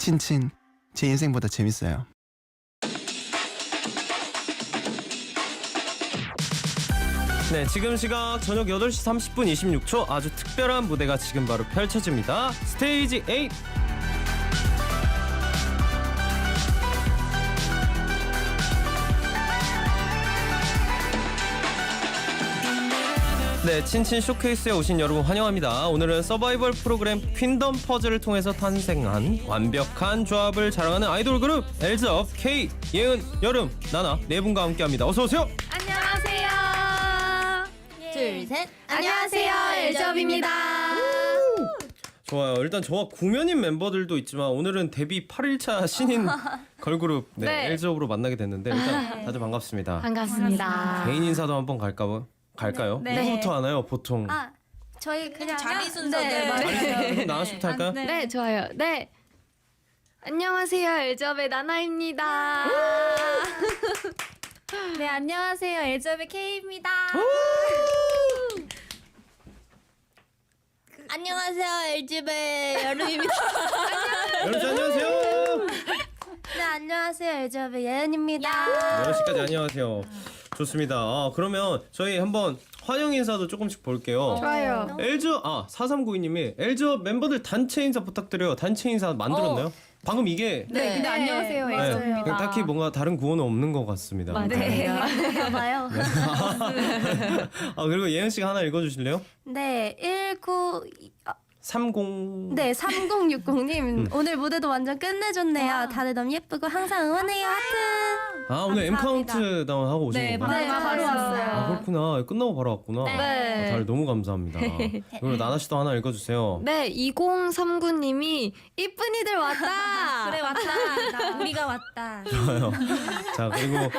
친친 제 인생보다 재밌어요. 네, 지금 시각 저녁 8시 30분 26초 아주 특별한 무대가 지금 바로 펼쳐집니다. 스테이지 8. 네, 친친 쇼케이스에 오신 여러분 환영합니다. 오늘은 서바이벌 프로그램 퀸덤 퍼즐을 통해서 탄생한 완벽한 조합을 자랑하는 아이돌 그룹 엘즈업 K, 예은, 여름, 나나 네 분과 함께합니다. 어서 오세요. 안녕하세요. 둘, 셋. 안녕하세요. 엘즈업입니다. 좋아요. 일단 저와 구면인 member들도 있지만 오늘은 데뷔 8일차 신인 걸그룹 네. 엘즈업으로 만나게 됐는데 일단 다들 반갑습니다. 반갑습니다. 개인 인사도 한번 갈까요? 네. 누구부터 하나요, 보통? 아, 저희 그냥 자기 네, 순서대로. 그럼 나나 씨부터 할까요? 네, 좋아요. 네. 안녕하세요. 엘즈업의 나나입니다. 네, 안녕하세요. 엘즈업의 K입니다. 안녕하세요. 엘즈업의 여름입니다. 여러분 안녕하세요. 네, 안녕하세요. 엘즈업의 예은입니다. 여러 씨까지 안녕하세요. 좋습니다. 그러면 저희 한번 환영 인사도 조금씩 볼게요. 좋아요. 엘즈업 4392님이 엘즈업 멤버들 단체 인사 부탁드려요. 단체 인사 만들었나요? 방금 이게 네, 근데 안녕하세요. 네, 엘즈업입니다. 그냥 딱히 뭔가 다른 구호는 없는 것 같습니다. 네. 봐요. 그리고 예은 씨가 하나 읽어주실래요? 네, 30. 네, 3060님. 오늘 무대도 완전 끝내줬네요. 다들 너무 예쁘고 항상 응원해요. 하트. 오늘 M 감사합니다. 카운트다운 하고 오신 네, 건가요? 바로 왔어요. 그렇구나. 끝나고 바로 왔구나. 네. 다들 너무 감사합니다. 그리고 나나 씨도 하나 읽어주세요. 네, 2039님이 이쁜이들 왔다. 그래, 왔다. 우리가 왔다. 좋아요. 자, 그리고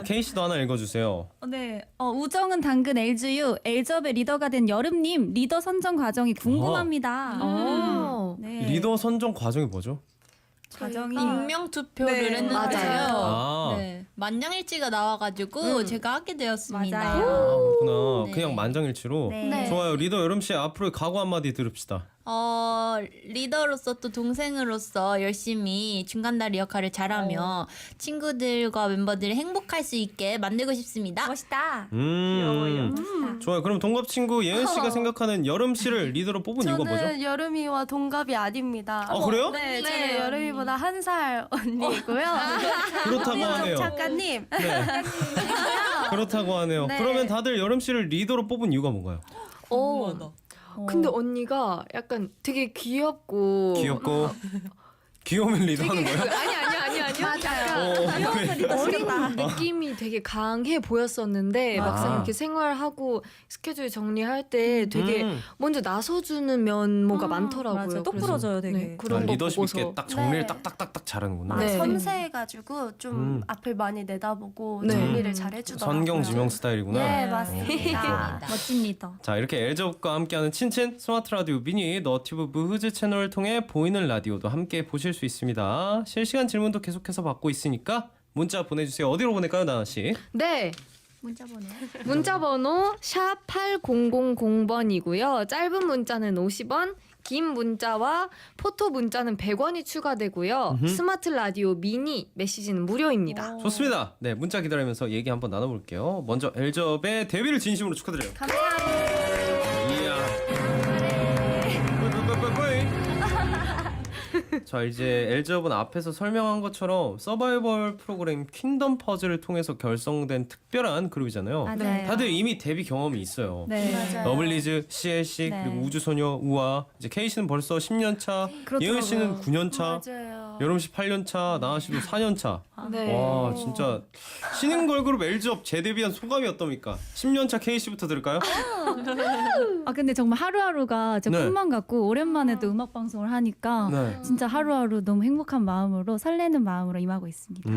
K 씨도 하나 읽어주세요. 네, 우정은 당근 LGU 엘즈업의 리더가 된 여름님 리더 선정 과정이 궁금합니다. 오. 네, 리더 선정 과정이 뭐죠? 과정이 익명 투표를 네, 했는데요. 아. 네, 만장일치가 나와가지고 제가 하게 되었습니다. 맞아요. 그렇구나. 네. 그냥 만장일치로. 네. 좋아요. 리더 여름 씨 앞으로 각오 한마디 들읍시다. 리더로서 또 동생으로서 열심히 중간다리 역할을 잘하며 친구들과 멤버들이 행복할 수 있게 만들고 싶습니다. 멋있다. 좋아요. 그럼 동갑 친구 예은 씨가 생각하는 여름 씨를 리더로 뽑은 이유가 뭐죠? 저는 여름이와 동갑이 아닙니다. 그래요? 네, 저는 여름이보다 한 살 언니이고요. 그렇다고 하네요. 작가님. 네. 그렇다고 하네요. 네. 그러면 다들 여름 씨를 리더로 뽑은 이유가 뭔가요? 근데 언니가 약간 되게 귀엽고 귀엽고 귀여우면 리더하는 거예요? 아니요. 맞아요. 어린 느낌이 되게 강해 보였었는데 막상 이렇게 생활하고 스케줄 정리할 때 되게 먼저 나서주는 면모가 많더라고요. 맞아요. 똑 그래서 부러져요, 되게. 네, 그런 거 리더십 보고서 있게 딱 정리를 네. 딱딱딱딱 잘하는구나. 네. 섬세해가지고 좀 앞을 많이 내다보고 네. 정리를 잘 해주더라고요. 선경지명 스타일이구나. 네, 어, 맞습니다. 멋진 리더. 자, 이렇게 엘즈업과 함께하는 친친 스마트 라디오 미니 너튜브 무흐즈 채널을 통해 보이는 라디오도 함께 보실 수 있습니다. 실시간 질문도 계속해서 받고 있으니까 문자 보내주세요. 어디로 보낼까요, 나나 씨? 네. 문자 번호 샵 8000번이고요. 짧은 문자는 50원, 긴 문자와 포토 문자는 100원이 추가되고요. 스마트 라디오 미니 메시지는 무료입니다. 좋습니다. 네, 문자 기다리면서 얘기 한번 나눠볼게요. 먼저 엘즈업의 데뷔를 진심으로 축하드려요. 이야. 뿌이뿌이뿌이뿌이. 자, 이제 엘즈업은 앞에서 설명한 것처럼 서바이벌 프로그램 퀸덤 퍼즐을 통해서 결성된 특별한 그룹이잖아요. 네. 다들 이미 데뷔 경험이 있어요. 네. 맞아요. 러블리즈, CLC, 네. 그리고 우주소녀, 우아, 이제 K 씨는 벌써 10년 차, 예은 씨는 9년 차, 맞아요. 여름 씨 8년 차, 나아 씨도 4년 차. 네. 와, 진짜 신인 걸그룹 엘즈업 재데뷔한 소감이 어떻습니까? 10년 차 K 씨부터 들을까요? 근데 정말 하루하루가 제 네. 꿈만 같고 오랜만에 또 음악 방송을 하니까 네. 진짜 하루하루 너무 행복한 마음으로 설레는 마음으로 임하고 있습니다.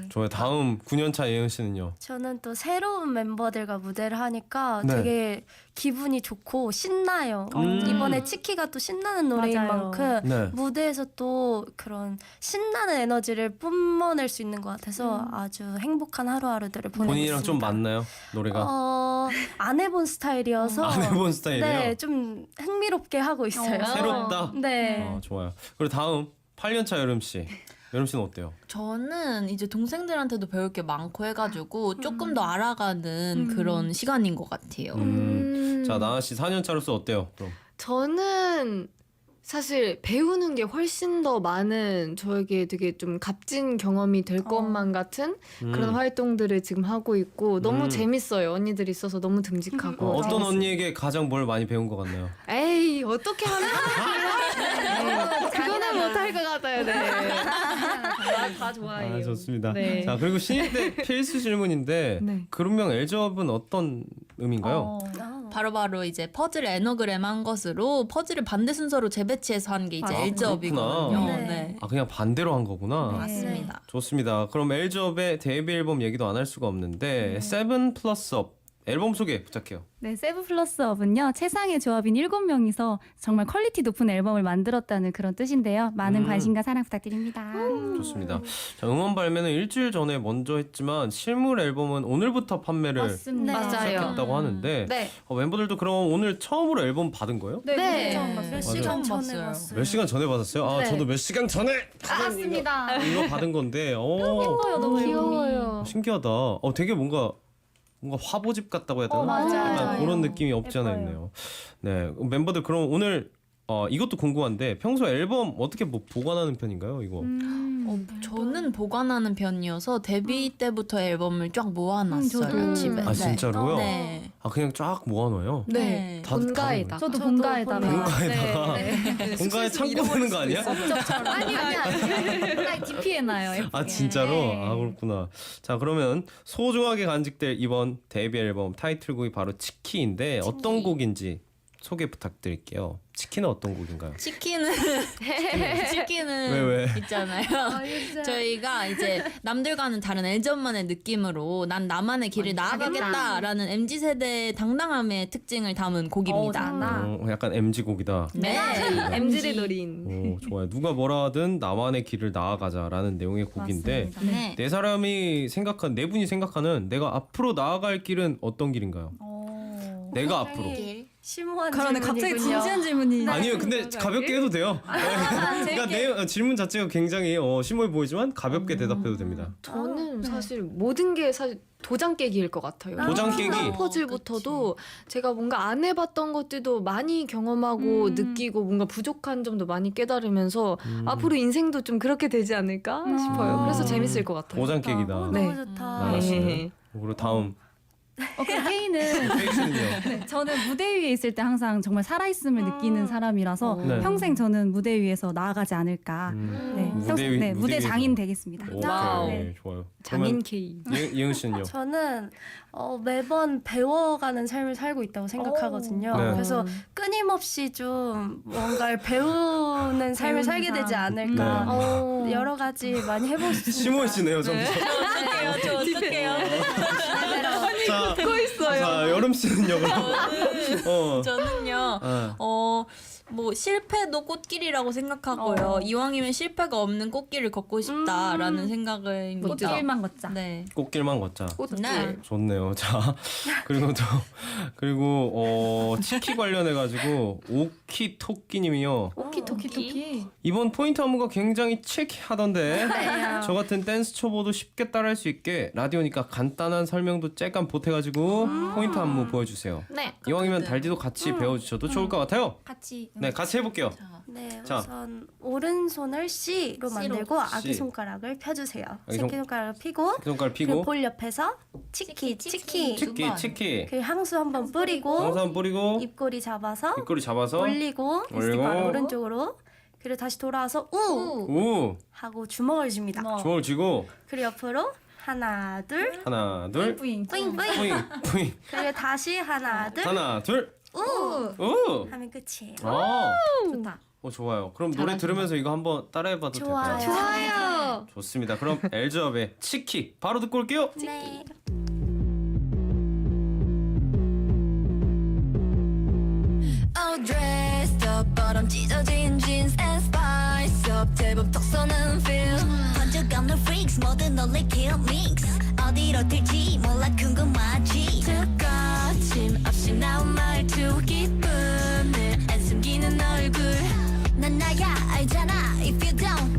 좋아요. 다음 9년 차 예은 씨는요? 저는 또 새로운 멤버들과 무대를 하니까 네. 되게 기분이 좋고 신나요. 이번에 치키가 또 신나는 노래인 맞아요. 만큼 네. 무대에서 또 그런 신나는 에너지를 뿜어낼 수 있는 것 같아서 아주 행복한 하루하루들을 보내고 본인이랑 있습니다. 좀 맞나요? 노래가? 안 해본 스타일이어서 안 해본 스타일이에요? 네, 좀 흥미롭게 하고 있어요. 새롭다? 네. 좋아요. 그리고 다음 8년차 여름 씨. 여름 씨는 어때요? 저는 이제 동생들한테도 배울 게 많고 해가지고 조금 더 알아가는 그런 시간인 것 같아요. 자, 나나 씨 4년차로서 어때요? 그럼. 저는 사실 배우는 게 훨씬 더 많은 저에게 되게 좀 값진 경험이 될 것만 같은 그런 활동들을 지금 하고 있고 너무 재밌어요. 언니들이 있어서 너무 듬직하고. 어떤 재밌어요. 언니에게 가장 뭘 많이 배운 것 같나요? 에이 어떻게 하면 그거는 못할 것 같아요. 네. 다 좋아해요. 아, 좋습니다. 네. 자, 그리고 신입 때 필수 질문인데 네. 그룹명 엘즈업은 어떤 의미인가요? 바로바로 이제 퍼즐 에너그램 한 것으로 퍼즐을 반대 순서로 재배치해서 한 게 이제 아, 엘즈업이거든요. 그렇구나. 네. 아, 그냥 반대로 한 거구나. 맞습니다. 좋습니다. 그럼 엘즈업의 데뷔 앨범 얘기도 안 할 수가 없는데 세븐 플러스 업 앨범 소개 부탁해요. 네, 세븐 플러스 업은요 최상의 조합인 7명이서 정말 퀄리티 높은 앨범을 만들었다는 그런 뜻인데요. 많은 관심과 사랑 부탁드립니다. 좋습니다. 자, 음원 발매는 일주일 전에 먼저 했지만 실물 앨범은 오늘부터 판매를 맞습니다. 맞아요. 시작했다고 하는데 네. 멤버들도 그럼 오늘 처음으로 앨범 받은 거예요? 네. 처음 봤어요. 몇 맞아요. 시간 전에 봤어요. 봤어요. 몇 시간 전에 받았어요? 아, 네. 저도 몇 시간 전에 맞습니다. 이거 받은 건데. 너무 귀여워요. 신기하다. 되게 뭔가 화보집 같다고 해야 되나? 맞아요. 약간 맞아요. 그런 느낌이 없지 않아 예뻐요. 있네요. 네, 멤버들 그럼 오늘 이것도 궁금한데 평소 앨범 어떻게 뭐 보관하는 편인가요? 이거. 저는 보관하는 편이어서 데뷔 때부터 앨범을 쫙 모아놨어요. 저도. 집에. 아, 진짜로요? 네. 아, 그냥 쫙 모아놔요. 네. 다 본가에다. 저도 본가에다가 본가에다가 본가에 창고하는 거 아니야? 아니요. DP 해놔요. 아, 진짜로? 아, 그렇구나. 자, 그러면 소중하게 간직될 이번 데뷔 앨범 타이틀곡이 바로 치키인데 어떤 곡인지 소개 부탁드릴게요. 치키는 어떤 곡인가요? 치킨은 왜? 있잖아요. 저희가 이제 남들과는 다른 엘전만의 느낌으로 난 나만의 길을 나아가겠다라는 MZ 세대의 당당함의 특징을 담은 곡입니다. 약간 MG 곡이다. 네. MZ를 노린. 오, 좋아요. 누가 뭐라 하든 나만의 길을 나아가자라는 내용의 곡인데 네. 네 분이 생각하는 내가 앞으로 나아갈 길은 어떤 길인가요? 내가 앞으로. 심오한 그러네 갑자기 질문이군요. 진지한 질문이. 아니요, 근데 가볍게 해도 돼요. 그러니까 질문 자체가 굉장히 심오해 보이지만 가볍게 대답해도 됩니다. 저는 사실 모든 게 사실 도장 깨기일 것 같아요. 도장 깨기? 핀덤 퍼즐부터도 제가 뭔가 안 해봤던 것들도 많이 경험하고 느끼고 뭔가 부족한 점도 많이 깨달으면서 앞으로 인생도 좀 그렇게 되지 않을까 싶어요. 그래서 재밌을 것 같아요. 도장 깨기다. 네. 너무 좋다. 나나 씨는? 그리고 다음 그럼 K는 페이스는요. 저는 무대 위에 있을 때 항상 정말 살아있음을 느끼는 사람이라서 네. 평생 저는 무대 위에서 나아가지 않을까. 네, 무대 장인 되겠습니다. 오케이, 네. 좋아요. 장인 K. 이응 씨는요? 저는 매번 배워가는 삶을 살고 있다고 생각하거든요. 네. 그래서 끊임없이 좀 뭔가를 배우는 삶을 살게 되지 않을까. 네. 여러 가지 많이 해보고 싶습니다. 심오해지네요, 점점. 저 어떡해요. 자, 듣고 있어요. 자, 여름 씨는요, 그럼? 저는요. 뭐 실패도 꽃길이라고 생각하고요. 이왕이면 실패가 없는 꽃길을 걷고 싶다라는 생각입니다. 꽃길만 걷자. 네. 꽃길만 걷자. 네. 좋네요. 자, 그리고 치키 관련해 가지고 오키토끼님이요. 오키토키. 이번 포인트 안무가 굉장히 치키하던데 저 같은 댄스 초보도 쉽게 따라할 수 있게 라디오니까 간단한 설명도 쬐깐 보태가지고 포인트 안무 보여주세요. 네. 이왕이면 달디도 같이 배워주셔도 좋을 것 같아요. 같이. 네, 같이 해볼게요. 네, 자. 우선 오른손을 C로 만들고 아기 손가락을 펴주세요. 아기 손- 새끼손가락을 펴고 손가락 그리고 피고 볼 옆에서 치키. 치키. 그리고 향수 한번 뿌리고 항상 뿌리고 입꼬리 잡아서 입꼬리 잡아서 올리고 올리고 오른쪽으로 그리고 다시 돌아와서 우 우 하고 주먹을 줍니다. 주먹을 쥐고 그리고 옆으로 하나 둘 하나 둘 뿌잉. 뿌잉 뿌잉 뿌잉 뿌잉 그리고 다시 하나 둘 하나 둘 우 우. 하면 끝이에요. 좋다. 좋아요. 그럼 노래 들으면서 이거 한번 따라해봐도 좋아요. 될까요? 좋아요. 좋습니다. 그럼 엘즈업의 치키 바로 듣고 올게요. 네. All dressed up, bottom 찢어진 jeans and spice up. 제법 톡 쏘는 feel. 번쩍없는 freaks, 모두 놀래 kill mix. 어디로 튈지 몰라 궁금하지. 거침 없이 나온 말투, 기쁨을 안 숨기는 얼굴. 난 나야 알잖아. If you don't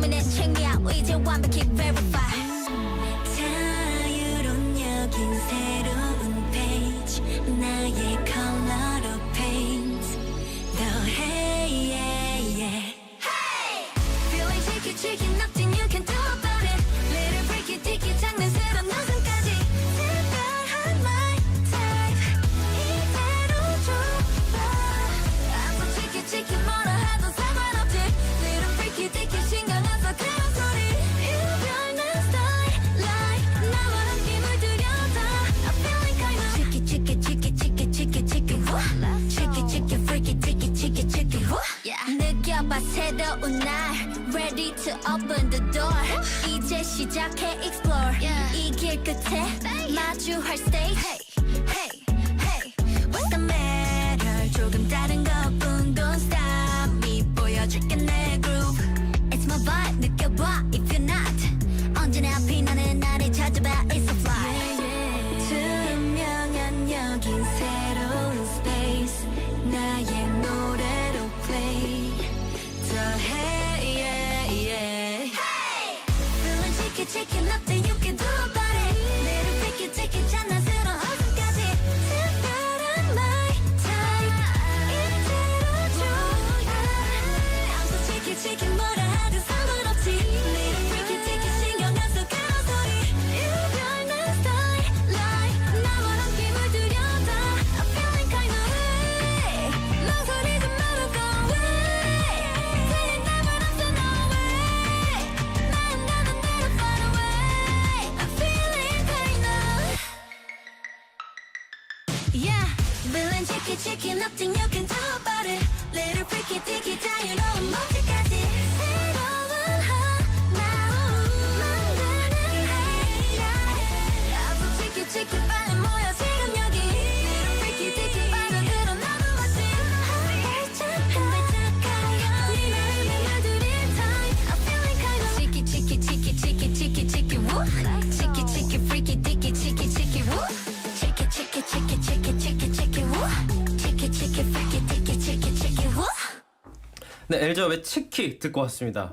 고민은 챙겨 이제 완벽히 verify 자유로운 여긴 새로운 페이지 나의 컬러로 paint 더해 yeah, yeah. Hey! Feeling shaky shaky nothing you can do about it Little freaky dicky 장난스러운 노선까지 특별한 my type 이대로 좁아 I'm so chicky chicky 뭐라 해도 상관없지 Little freaky dicky 신경 안 써 그런 소리 유별난 style like 나와 함께 물들여다 I'm feeling kind of chicky chicky chicky chicky chicky chicky woo chicky chicky freaky dicky chicky chicky woo 느껴봐 새로운 날 Ready to open the door 이제 시작해 explore 이 길 끝에 마주할 stage Hey, hey, what's the matter 조금 다른 것뿐 Don't stop me 보여줄게 내 groove It's my vibe 느껴봐 if you're not 언제나 빛나는 나를 찾아봐 It's a fly 투명한 여긴 새로운 space 나의 노래로 play 더해 yeah, yeah. Hey! Feeling chicky chicky nothing you can do about it Little freaky dicky 장난스러운 얼굴까지 특별한 my type 이대로 좋아 I'm so chicky chicky 뭐라 하든 상관없지 Little freaky dicky 신경 안 써 그런 소리 유별난 style like 나와 함께 물들여다 I'm feeling kind of way 망설이 좀 말고 go away 틀린 답은 없어 no way 난 나는 대로 far away I'm feeling kind of Yeah Feeling chicky chicky nothing you can do about it Little freaky dicky 자유로운 먼지까지 새로운 하나 만드는 I'm so chicky chicky 빨리 모여 지금 여기 Little freaky dicky 빠져들어 나도 마치 한 발짝 가요 네 마음에 물들일 time I'm feeling kind of chicky chicky chicky chicky chicky chicky woo chicky chicky freaky dicky chicky chicky woo chicky chicky chicky chicky chicky chicky woo chicky chicky freaky dicky chicky chicky woo 네, 엘저의 치키 듣고 왔습니다.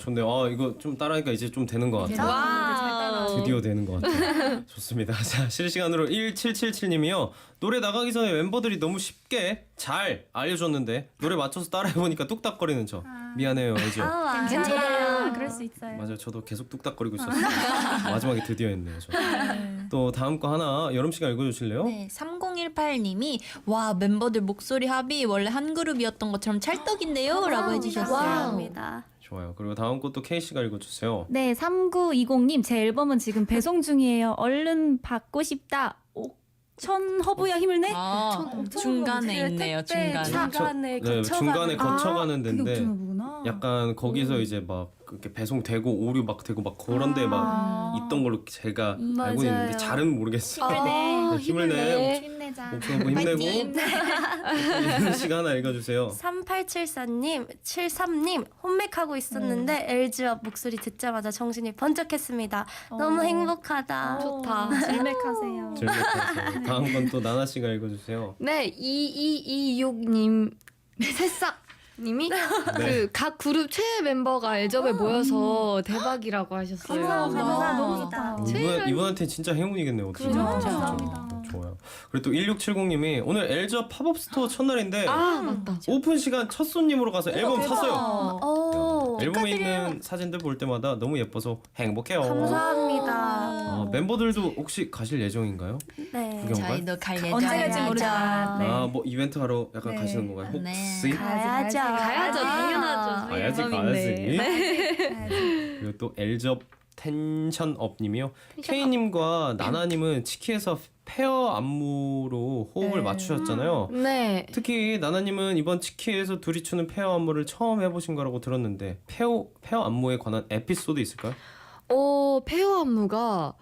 좋네요. 이거 좀 따라하니까 이제 좀 되는 것 같아요. 와우. 드디어 되는 것 같아요. 좋습니다. 자, 실시간으로 1777님이요. 노래 나가기 전에 멤버들이 너무 쉽게 잘 알려줬는데 노래 맞춰서 따라해보니까 뚝딱거리는 저. 미안해요, 엘저. 괜찮아요. 그럴 수 있어요. 맞아요. 저도 계속 뚝딱거리고 있었어요. 마지막에 드디어 했네요. 저. 또 다음 거 하나 여름 씨가 읽어주실래요? 네, 3018님이 와 멤버들 목소리 합이 원래 한 그룹이었던 것처럼 찰떡인데요 라고 해주셨어요. 감사합니다. 좋아요. 그리고 다음 것도 K 씨가 읽어주세요. 네, 3920님 제 앨범은 지금 배송 중이에요. 얼른 받고 싶다. 옥천 허브야 힘을 내? 중간에 있네요. 중간에. 네, 중간에 거쳐가는 데인데 거구나. 약간 거기서 이제 막 그렇게 배송되고 오류 막 되고 막 그런데 막 있던 걸로 제가 알고 있는데 맞아요. 잘은 모르겠어요. 네, 힘을 내. 힘내자. 목소리 한번 힘내고 이현 씨가 하나 읽어주세요. 3874님, 73님 홈맥하고 있었는데 엘즈업 목소리 듣자마자 정신이 번쩍했습니다. 너무 행복하다. 좋다. 질맥하세요. 즐겁게 다음 건 또 나나 씨가 읽어주세요. 네, 2226님 새싹님이 그 각 그룹 최애 멤버가 엘접에 모여서 대박이라고 하셨어요. 감사합니다. 너무 좋다. 이분한테 진짜 행운이겠네요. 어떻게 감사합니다. 좋아요. 그리고 또 1670님이 오늘 엘저 팝업 스토어 첫날인데 아 맞다. 오픈 시간 첫 손님으로 가서 앨범 샀어요. 오, 앨범에 축하드려요. 있는 사진들 볼 때마다 너무 예뻐서 행복해요. 감사합니다. 멤버들도 혹시 가실 예정인가요? 네. 구경갈? 저희도 갈 예정이죠. 언제 갈지 모르지만 네. 뭐 이벤트 하러 약간 가시는 건가요? 네. 혹시? 가야죠. 가야죠, 당연하죠. 저희 가야지 앨범인데. 가야지. 그리고 또 엘저 텐션업님이요. K님과 나나님은 치키에서 페어 안무로 호흡을 맞추셨잖아요. 네. 특히 나나님은 이번 치키에서 둘이 추는 페어 안무를 처음 해보신 거라고 들었는데 페어 안무에 관한 에피소드 있을까요? 페어 안무가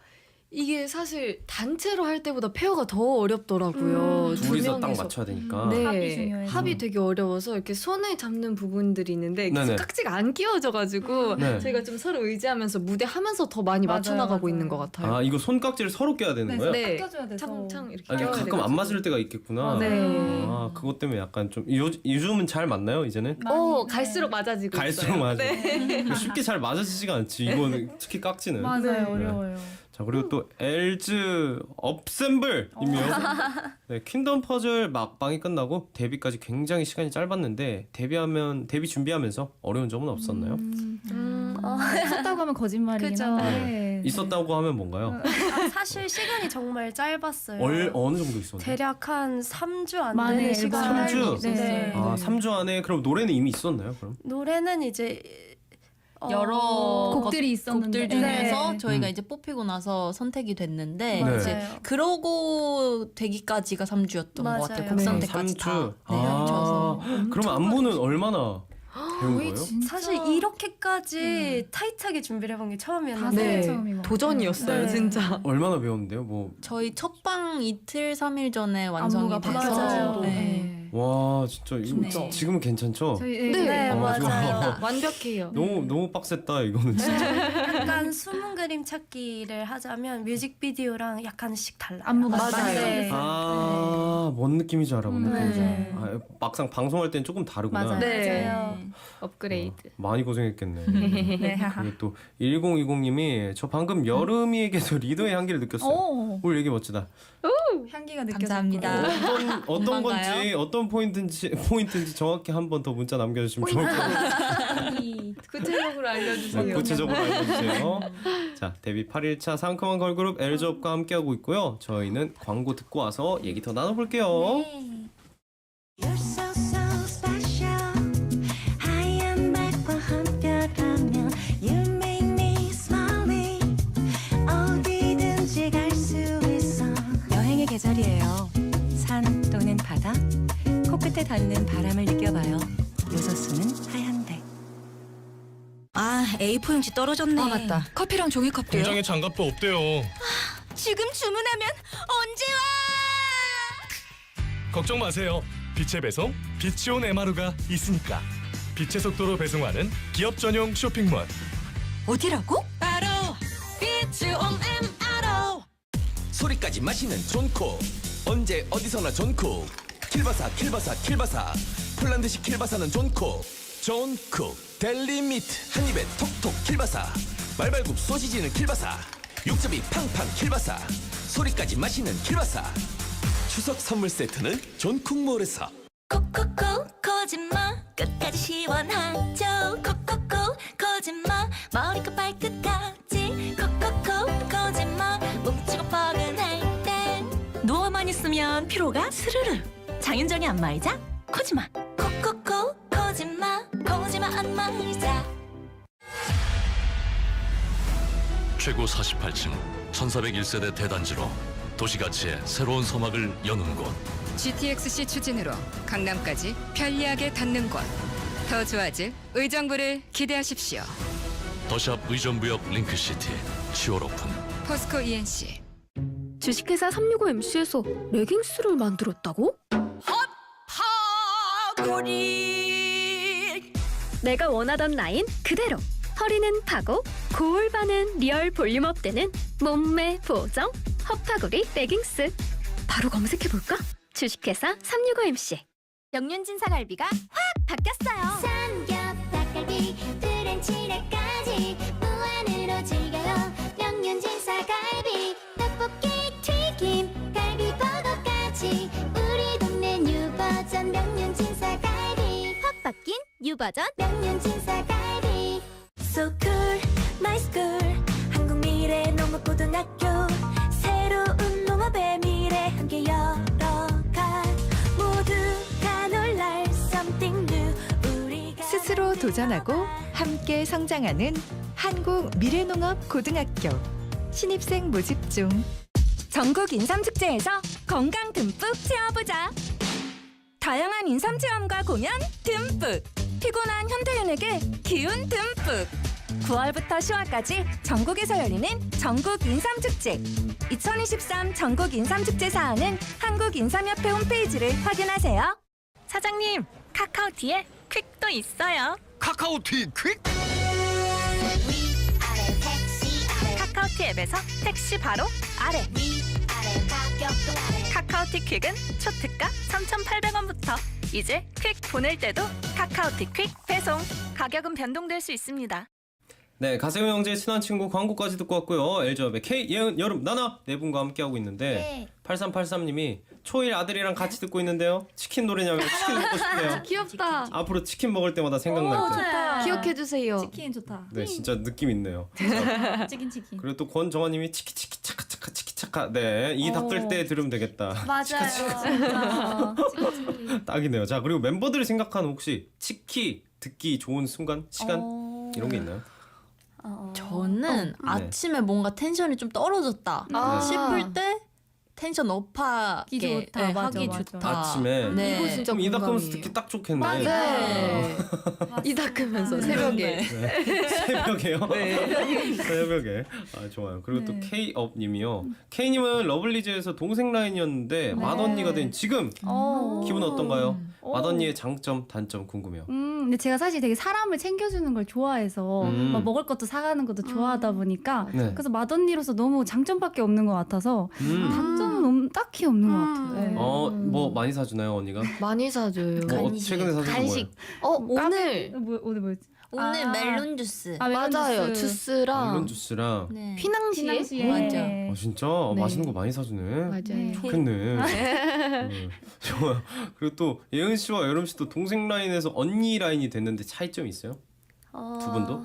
이게 사실 단체로 할 때보다 페어가 더 어렵더라고요. 두 둘이서 딱 명이서. 맞춰야 되니까. 네, 합이 중요해서. 합이 되게 어려워서 이렇게 손을 잡는 부분들이 있는데 네네. 깍지가 안 끼워져가지고 네. 저희가 좀 서로 의지하면서 무대 하면서 더 많이 맞아요, 맞춰나가고 맞아요. 있는 것 같아요. 아 이거 손깍지를 서로 껴야 되는 거예요? 네. 껴줘야 돼서. 창창 이렇게 아, 이게 껴야 가끔 돼가지고. 안 맞을 때가 있겠구나. 네. 아 그것 때문에 약간 좀 요즘은 잘 맞나요 이제는? 오, 네. 갈수록 맞아지고 갈수록 있어요. 맞아. 네. 쉽게 잘 맞아지지가 않지. 이거는 특히 깍지는. 맞아요, 네. 어려워요. 자 그리고 또 엘즈 업셈블이며 네, 퀸덤 퍼즐 막방이 끝나고 데뷔까지 굉장히 시간이 짧았는데 데뷔 준비하면서 어려운 점은 없었나요? 있었다고 하면 거짓말이긴 그죠. 한데. 있었다고 하면 뭔가요? 사실 시간이 정말 짧았어요. 어느 정도 있었나요? 대략 한 3주 안 만에 되는 시간 앨범. 안에 3주? 네. 아 3주 안에 그럼 노래는 이미 있었나요? 그럼? 노래는 이제 여러 곡들이 있었는데. 곡들 중에서 네. 저희가 이제 뽑히고 나서 선택이 됐는데 네. 이제 맞아요. 그러고 되기까지가 3주였던 맞아요. 것 같아요. 네. 곡 선택까지 3주. 다 합쳐서. 그럼 안무는 얼마나 배운 거예요? 사실 이렇게까지 타이트하게 준비를 해본 게 처음이었는데 네, 처음인 것 도전이었어요, 네. 진짜. 얼마나 배웠는데요? 뭐 저희 첫방 이틀 3일 전에 완성이 안무가 돼서 맞아요. 네. 와 진짜 이거 네. 지금은 괜찮죠? 저희 네. 네, 맞아요. 맞아요. 완벽해요. 너무 빡셌다 이거는 진짜. 약간 숨은 그림 찾기를 하자면 뮤직비디오랑 약간씩 달라요. 안무가 맞아요. 네. 뭔 느낌인지 알아, 뭔 느낌인지 네. 알아. 아, 막상 방송할 땐 조금 다르구나. 맞아요. 네. 맞아요. 업그레이드. 많이 고생했겠네. 네. 그리고 또 1020님이 저 방금 여름이에게서 리더의 향기를 느꼈어요. 오, 오늘 얘기 멋지다. 향기가 느껴졌고. 감사합니다. 어떤 건지 건가요? 어떤 포인트인지 정확히 한 번 더 문자 남겨주시면 좋을 것 같아요. 구체적으로 알려주세요. 구체적으로 알려주세요. 자 데뷔 8일차 상큼한 걸그룹 엘즈업과 함께하고 있고요. 저희는 광고 듣고 와서 얘기 더 나눠볼게요. You're so so special. 하얀 백과 함께라면 You make me smile. 어디든지 갈 수 있어. 여행의 계절이에요. 산 또는 바다, 코끝에 닿는 바람을 느껴봐요. 요소수는 하얀데. 아 A4 용지 떨어졌네. 아 맞다. 커피랑 종이컵도요. 공장에 장갑도 없대요. 지금 주문하면 언제 와? 걱정 마세요. 빛의 배송 비치온 MRU가 있으니까. 빛의 속도로 배송하는 기업 전용 쇼핑몰. 어디라고? 바로 비추온 MRO. 소리까지 마시는 존코. 언제 어디서나 존코. 킬바사 폴란드식 킬바사는 존코. 존코 델리미트 한 입에 톡톡 킬바사. 말발굽 소시지는 킬바사. 육즙이 팡팡 킬바사. 소리까지 마시는 킬바사. 추석 선물 세트는 존쿡몰에서. 콕콕콕 거짓말 끝까지 시원하죠. 콕콕콕 거짓말 머리끝 발끝까지 콕콕콕 거짓말 뭉치고 뻐근할 땐 누워만 있으면 피로가 스르르 장윤정의 안마의자 코지마 콕콕콕 거짓말 안마의자. 최고 48층 1401세대 대단지로 도시가치의 새로운 서막을 여는 곳. GTX-C 추진으로 강남까지 편리하게 닿는 곳. 더 좋아질 의정부를 기대하십시오. 더샵 의정부역 링크시티 10월 오픈. 포스코 ENC. 주식회사 365MC에서 레깅스를 만들었다고? 내가 원하던 라인 그대로. 허리는 파고 골반은 리얼 볼륨업 되는 몸매 보정 허파고리 레깅스. 바로 검색해볼까? 주식회사 365MC. 명륜진 사갈비가 확 바뀌었어요. 삼겹, 닭갈비, 프렌치레까지 무한으로 즐겨요. 명륜진 사갈비, 떡볶이, 튀김, 갈비버거까지 우리 동네 뉴버전 명륜진 사갈비. 확 바뀐 뉴버전 명륜진 사갈비. So cool, my school. 한국 미래 농업고등학교. 새로운 농업의 미래 함께 열어가. 모두가 놀랄 something new. 우리가 스스로 도전하고 함께 성장하는 한국 미래농업 고등학교. 신입생 모집 중. 전국 인삼축제에서 건강 듬뿍 채워보자. 다양한 인삼 체험과 공연 듬뿍. 피곤한 현대인에게 기운 듬뿍. 9월부터 10월까지 전국에서 열리는 전국 인삼축제. 2023 전국 인삼축제 사항은 한국인삼협회 홈페이지를 확인하세요. 사장님, 카카오티에 퀵도 있어요. 카카오티 퀵. 카카오티 앱에서 택시 바로 아래. 카카오티 퀵은 초특가 3,800원부터. 이제 퀵 보낼 때도 카카오티 퀵 배송. 가격은 변동될 수 있습니다. 네, 가세훈 형제의 친한 친구 광고까지 듣고 왔고요. LG업의 K, 예은, 여름, 나나 네 분과 함께하고 있는데 8383님이 초일 아들이랑 같이 듣고 있는데요. 치킨 노래냐면 치킨 먹고 싶대요. 귀엽다. 앞으로 치킨 먹을 때마다 생각날 때. 기억해주세요. 치킨 좋다. 네, 진짜 느낌 있네요. 치킨. 그리고 또 권정아님이 치키치키 차카차카 치키차카. 네, 이 닦을 때 들으면 되겠다. 맞아요. 딱이네요. 자, 그리고 멤버들이 생각하는 혹시 치키 듣기 좋은 순간, 시간 이런 게 있나요? 저는 아침에 뭔가 텐션이 좀 떨어졌다 싶을 때 텐션 업하게 좋다. 네, 맞아, 하기 맞아. 좋다. 아침에. 네. 이거 진짜 그럼 이 닦으면서 공감이에요. 듣기 딱 좋겠네. 네. 이 닦으면서 새벽에. 새벽에요? 새벽에. 아, 좋아요. 그리고 또 K업님이요. K님은 러블리즈에서 동생 라인이었는데 맏언니가 된 지금 기분 어떤가요? 맏언니의 장점, 단점 궁금해요. 근데 제가 사실 되게 사람을 챙겨주는 걸 좋아해서 막 먹을 것도 사가는 것도 좋아하다 보니까 네. 그래서 맏언니로서 너무 장점밖에 없는 것 같아서 단점은 딱히 없는 것 같아요. 네. 뭐 많이 사주나요, 언니가? 많이 사줘요. 뭐 최근에 사준 거 뭐예요? 오늘 오늘 뭐였지? 오늘 멜론 주스. 맞아요. 주스랑 멜론 주스랑. 네. 휘낭시에. 맞아. 아, 진짜? 네. 맛있는 거 많이 사주네. 맞아요. 좋겠네. 좋아요. 그리고 또 예은 씨와 여름 씨도 동생 라인에서 언니 라인이 됐는데 차이점이 있어요? 두 분도?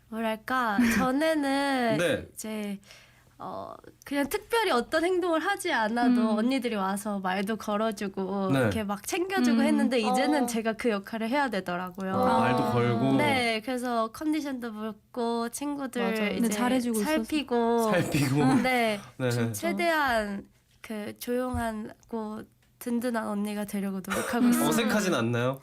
뭐랄까 전에는 네. 이제 그냥 특별히 어떤 행동을 하지 않아도 언니들이 와서 말도 걸어주고 네. 이렇게 막 챙겨주고 했는데 이제는 제가 그 역할을 해야 되더라고요. 말도 걸고. 네, 그래서 컨디션도 묻고 친구들 맞아요. 이제 네, 잘해주고 살피고 살피고. 네, 네. 최대한 그 조용하고 든든한 언니가 되려고 노력하고 있어요. 어색하진 않나요?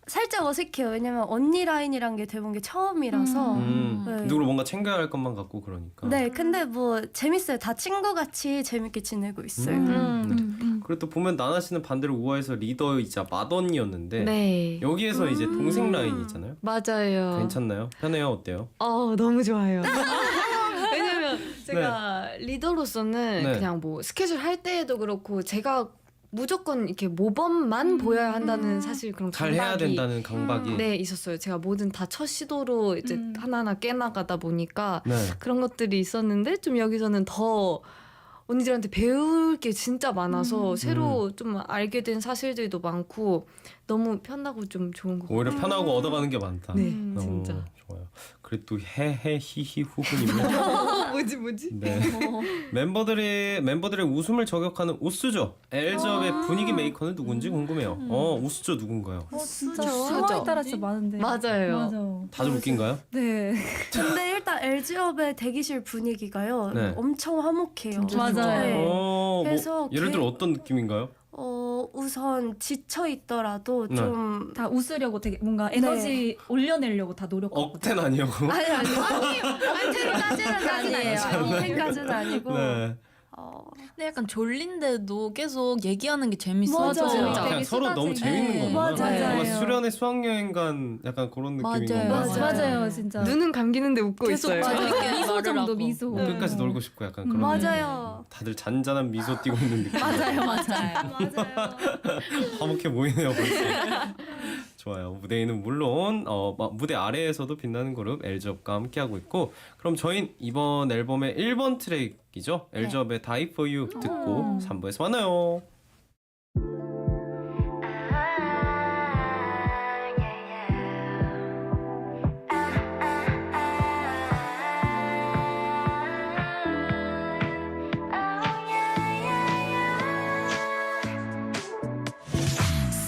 살짝 어색해요. 왜냐면 언니 라인이란 게 돼본 게 처음이라서. 네. 누구를 뭔가 챙겨야 할 것만 같고 그러니까. 네, 근데 뭐 재밌어요. 다 친구같이 재밌게 지내고 있어요. 네. 그리고 또 보면 나나 씨는 반대로 우아에서 리더이자 맏언니였는데 네. 여기에서 이제 동생 라인이 있잖아요. 맞아요. 괜찮나요? 편해요? 어때요? 너무 좋아요. 왜냐면 제가 리더로서는 네. 그냥 뭐 스케줄 할 때에도 그렇고 제가 무조건 이렇게 모범만 보여야 한다는 사실 그런 잘 해야 강박이 된다는 강박이. 네 있었어요. 제가 뭐든 다 첫 시도로 이제 하나하나 깨나가다 보니까 네. 그런 것들이 있었는데 좀 여기서는 더 언니들한테 배울 게 진짜 많아서 새로 좀 알게 된 사실들도 많고 너무 편하고 좀 좋은 것 같아요. 오히려 편하고 얻어가는 게 많다. 네, 진짜. 좋아요. 그리고 또 헤헤 히히 후후님은 뭐지? 네. 멤버들의 웃음을 저격하는 우스죠. 엘즈업의 분위기 메이커는 누군지 궁금해요. 우스죠 누군가요? 진짜 진짜. 상황에 따라 진짜 많은데. 맞아요. 맞아. 다들 웃긴가요? 네. 근데 일단 LG업의 대기실 분위기가요. 네. 엄청 화목해요. 맞아요. 네. 그래서 예를 들어 어떤 느낌인가요? 우선 지쳐 있더라도 네. 좀 다 웃으려고 되게 뭔가 에너지 올려내려고 다 노력하고. 억텐 아니고. 텐까지는 아니에요. 텐까지는 아니고. 네. 근데 약간 졸린데도 계속 얘기하는 게 재밌어요. 맞아요. 진짜. 그냥 서로 너무 재밌는 거구나. 맞아요. 뭔가 수련의 수학여행 간 약간 그런 느낌인 맞아요. 건가? 맞아요, 진짜. 눈은 감기는데 웃고 계속 있어요. 재밌게 미소 말을 정도 하고. 미소. 끝까지 놀고 싶고 약간 그런 맞아요. 다들 잔잔한 미소 띄고 있는 느낌. 맞아요. 맞아요. 화목해 보이네요 벌써. 좋아요. 무대에는 물론 무대 아래에서도 빛나는 그룹 엘즈업과 함께하고 있고 그럼 저희는 이번 앨범의 1번 트랙이죠. 엘즈업의 Die For You 듣고 3부에서 만나요.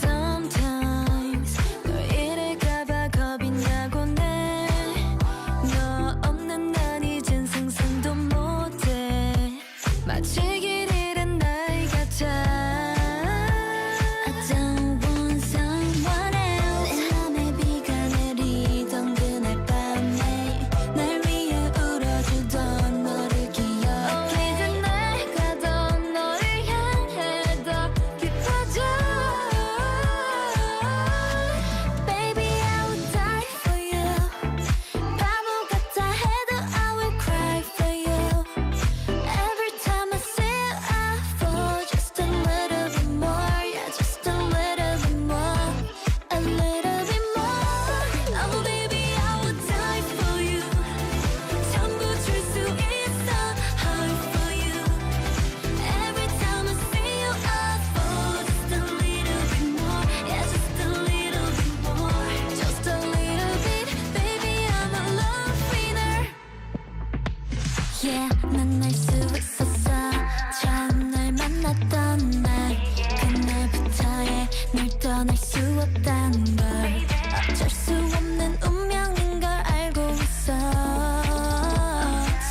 Sometimes 널 잃을까봐 겁이 나곤 해. 너 없는 난 이젠 상상도 못해. 마치 길 잃은 나이 같아. Yeah, 만날 수 있었어. 처음 널 만났던 날 그날부터의 널 떠날 수 없단 걸 어쩔 수 없는 운명인 걸 알고 있어.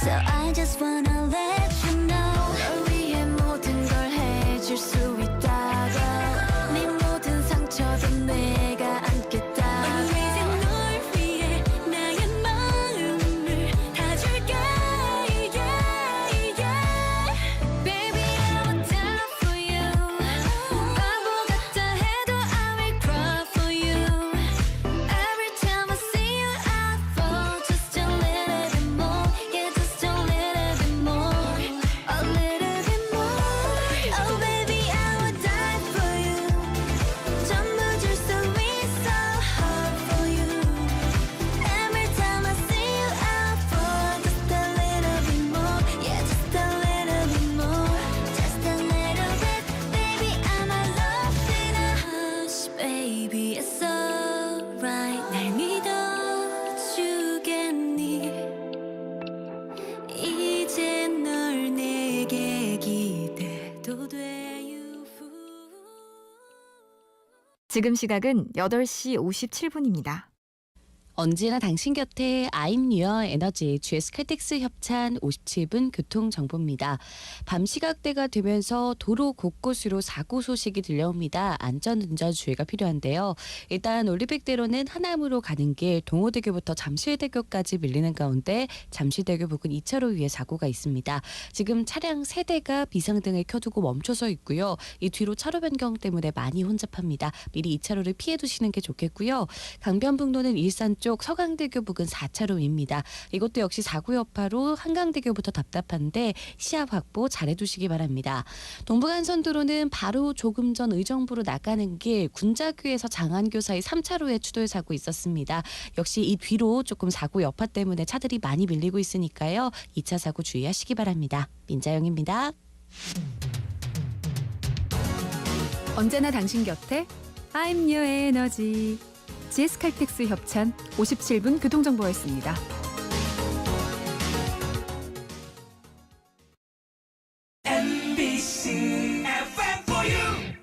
So I just wanna let you know 널 위해 모든 걸 해줄 수 있다고. 네 모든 상처도 내가 안겠다. 이제 널 위해 나의 마음을 다 줄게. Baby, I will die for you. 바보 같아 해도 I will cry for you. Every time I see you, I fall just a little bit more. Yeah, just a little bit more. A little bit more. Oh, baby, I will die for you. 전부 줄 수 있어, heart for you. Every time I see you, I fall just a little bit more. Yeah, just a little bit more. Just a little bit, baby, I'm a lost in a hush. Baby, it's alright. 날 믿어주겠니? 이제 널 내게 기대도 돼. 지금 시각은 8시 57분입니다. 언제나 당신 곁에 I'm Your Energy GS 칼텍스 협찬 57분 교통정보입니다. 밤 시각대가 되면서 도로 곳곳으로 사고 소식이 들려옵니다. 안전운전 주의가 필요한데요. 일단 올리백대로는 하남으로 가는 길 동호대교부터 잠실대교까지 밀리는 가운데 잠실대교 부근 2차로 위에 사고가 있습니다. 지금 차량 3대가 비상등을 켜두고 멈춰서 있고요. 이 뒤로 차로 변경 때문에 많이 혼잡합니다. 미리 2차로를 피해 두시는 게 좋겠고요. 강변북로는 일산 쪽 서강대교 부근 4차로입니다. 이것도 역시 사고 여파로 한강대교부터 답답한데 시야 확보 잘해두시기 바랍니다. 동부간선도로는 바로 조금 전 의정부로 나가는 길 군자교에서 장안교 사이 3차로에 추돌 사고 있었습니다. 역시 이 뒤로 조금 사고 여파 때문에 차들이 많이 밀리고 있으니까요. 2차 사고 주의하시기 바랍니다. 민자영입니다. 언제나 당신 곁에 I'm Your Energy GS 칼텍스 협찬 57분 교통정보였습니다. MBC FM4U.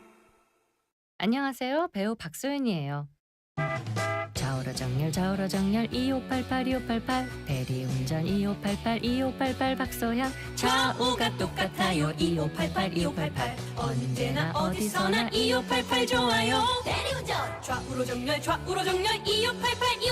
안녕하세요. 배우 박소연이에요. 좌우로 정렬 2588 대리운전 2588 박소연. 좌우가 똑같아요 2588 언제나 어디서나 2588 좋아요. 대리운전 좌우로 정렬 2588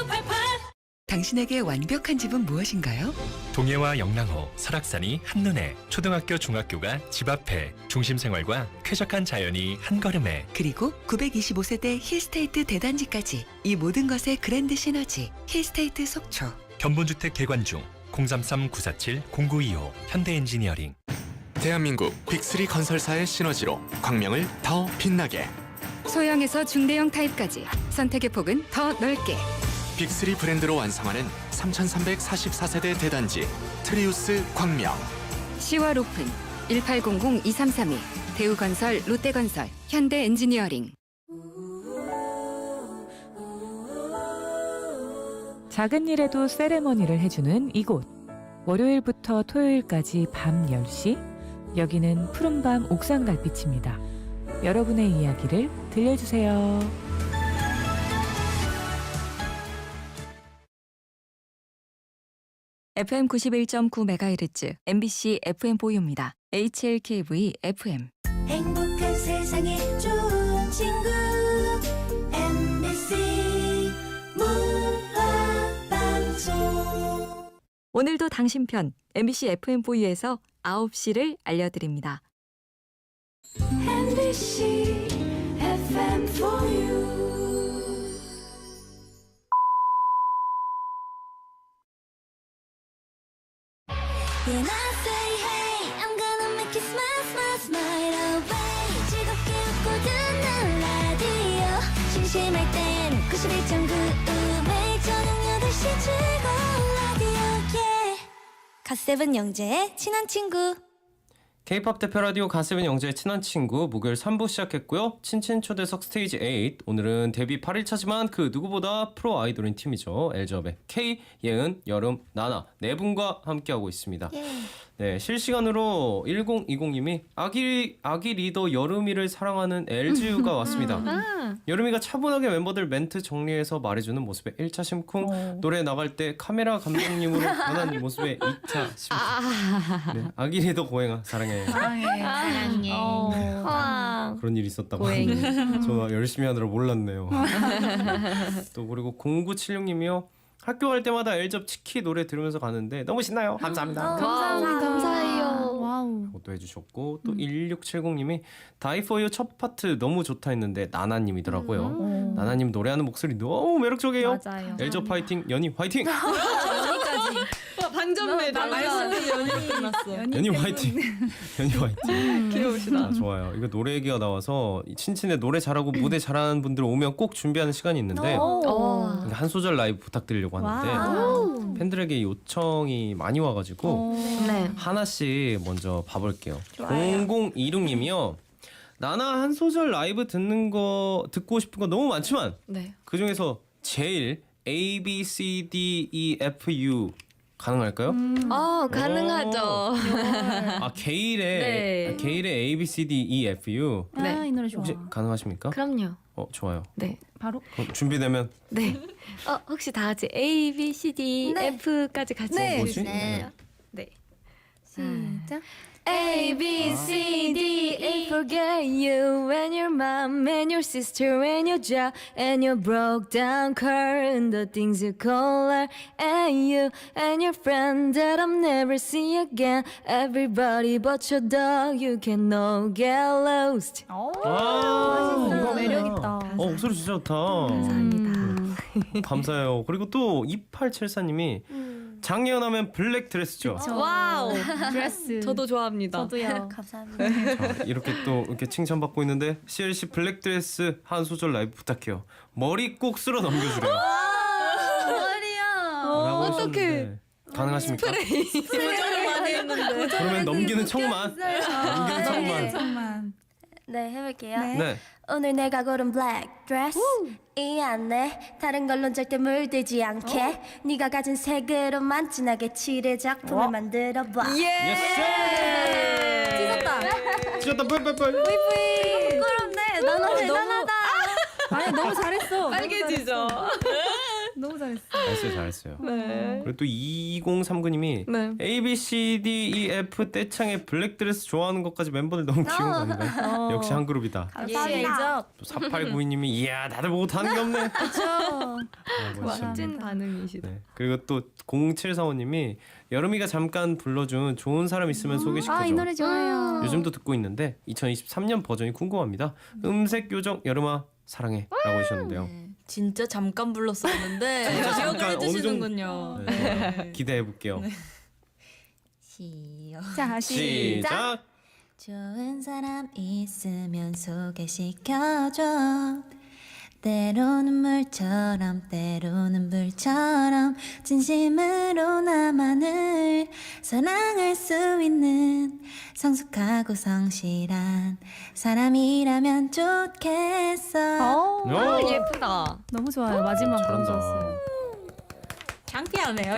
당신에게 완벽한 집은 무엇인가요? 동해와 영랑호, 설악산이 한눈에, 초등학교 중학교가 집 앞에, 중심생활과 쾌적한 자연이 한 걸음에. 그리고 925세대 힐스테이트 대단지까지 이 모든 것의 그랜드 시너지 힐스테이트 속초. 견본주택 개관 중 033-947-0925 현대엔지니어링. 대한민국 빅3 건설사의 시너지로 광명을 더 빛나게. 소형에서 중대형 타입까지 선택의 폭은 더 넓게. 빅3 브랜드로 완성하는 3344세대 대단지 트리우스 광명. 10월 오픈 1800-2332 대우건설 롯데건설 현대엔지니어링. 작은 일에도 세레머니를 해주는 이곳. 월요일부터 토요일까지 밤 10시. 여기는 푸른밤 옥상 달빛입니다. 여러분의 이야기를 들려주세요. FM 91.9MHz MBC FM4U입니다. HLKV FM. 행복한 세상에 좋은 친구 MBC 문화방송. 오늘도 당신 편 MBC FM4U에서 9시를 알려드립니다. MBC FM4U. When I say hey, I'm gonna make you smile, smile, smile away. 즐겁게 웃고 듣는 라디오. 심심할 땐 91.9 매일 저녁 8시 즐거운 라디오. Yeah. 갓세븐 영재의 친한 친구. K-POP 대표 라디오 가스빈 영재의 친한 친구 목요일 3부 시작했고요. 친친 초대석 스테이지 8. 오늘은 데뷔 8일차지만 그 누구보다 프로 아이돌인 팀이죠. 엘즈업의 K, 예은, 여름, 나나 네 분과 함께하고 있습니다. 네, 실시간으로 1020님이 아기 리더 여름이를 사랑하는 LGU가 왔습니다. 여름이가 차분하게 멤버들 멘트 정리해서 말해주는 모습에 1차 심쿵, 노래 나갈 때 카메라 감독님으로 변한 모습에 2차 심쿵. 네, 아기 리더 고행아 사랑해. 사랑해. 그런 일이 있었다고. 고행이. 저 열심히 하느라 몰랐네요. 또 그리고 0976님이요. 학교 갈 때마다 엘즈업 치키 노래 들으면서 가는데 너무 신나요. 감사합니다. 감사해요. 와우. 그것도 해주셨고 또 1670님이 Die For You 첫 파트 너무 좋다 했는데 나나님이더라고요. 나나님 노래하는 목소리 너무 매력적이에요. 맞아요. 엘즈업 파이팅, 연희 화이팅. 반전매 말씀이 연이 끝났어. 연희 화이팅. 연희 화이팅. 귀여우시다. 아, 좋아요. 이거 노래 얘기가 나와서 친친에 노래 잘하고 무대 잘하는 분들 오면 꼭 준비하는 시간이 있는데 한 소절 라이브 부탁드리려고 하는데 팬들에게 요청이 많이 와가지고 네. 하나씩 먼저 봐볼게요. 0026님이요. 나나 한 소절 라이브 듣고 싶은 거 너무 많지만 네. 그 중에서 제일 A, B, C, D, E, F, U 가능할까요? 가능하죠. 아 게일의 A, B, C, D, E, F, U 이 노래 좋아. 혹시 가능하십니까? 그럼요. 좋아요. 네. 바로 그럼 준비되면 네. 혹시 다 같이 A, B, C, D, F까지 같이 뭐지? 해주세요. 네. 시작. A, B, C, D, E, forget you and your mom and your sister and your job and your broke down car and the things you call her and you and your friend that I'll never see again. Everybody but your dog, you can all get lost. 이거 매력있다. 목소리 진짜 좋다. 감사합니다. 감사해요. 그리고 또 2874님이 장예은 하면 블랙 드레스죠. 와우. 드레스. 저도 좋아합니다. 저도요. 감사합니다. 자, 이렇게 또 이렇게 칭찬받고 있는데 CLC 블랙 드레스 한 소절 라이브 부탁해요. 머리 꼭 쓸어 넘겨주래요. 머리야. 라고 어떡해. 하셨는데 가능하십니까? 도전을 많이 했는데. 그러면 넘기는 척만. 넘기는 척만. 네, 해볼게요. 네. 오늘 내가 고른 블랙 드레스 이 안에 다른 걸로 절대 물들지 않게 네가 가진 색으로만 진하게 칠해 작품을 만들어봐. 예. 찢었다. 찢었다 뻘뻘뻘. 부끄럽네. 나는 대단하다. 아니 너무 잘했어. 빨개지죠. 너무 잘했어. 잘했어요. 네. 그리고 또 2039님이 네. A, B, C, D, E, F 떼창에 블랙 드레스 좋아하는 것까지 멤버들 너무 귀여운 거 아닌가요? 역시 한 그룹이다. 감사합니다. 또 4892님이 이야 다들 보고 다는 게 없네. 멋진 반응이시다. 네. 그리고 또 0745님이 여름이가 잠깐 불러준 좋은 사람 있으면 소개시켜줘. 이 노래 좋아요. 요즘도 듣고 있는데 2023년 버전이 궁금합니다. 음색 요정 여름아 사랑해 라고 하셨는데요. 진짜 잠깐 불렀었는데 진짜 기억을 잠깐 해주시는군요. 네. 기대해 볼게요. 자 시작. 좋은 사람 있으면 소개시켜줘. 때로는 물처럼 때로는 불처럼 진심으로 나만을 사랑할 수 있는 성숙하고 성실한 사람이라면 좋겠어. 예쁘다. 너무 좋아요. 마지막 너무 잘한다. 좋았어요. 창피하네요.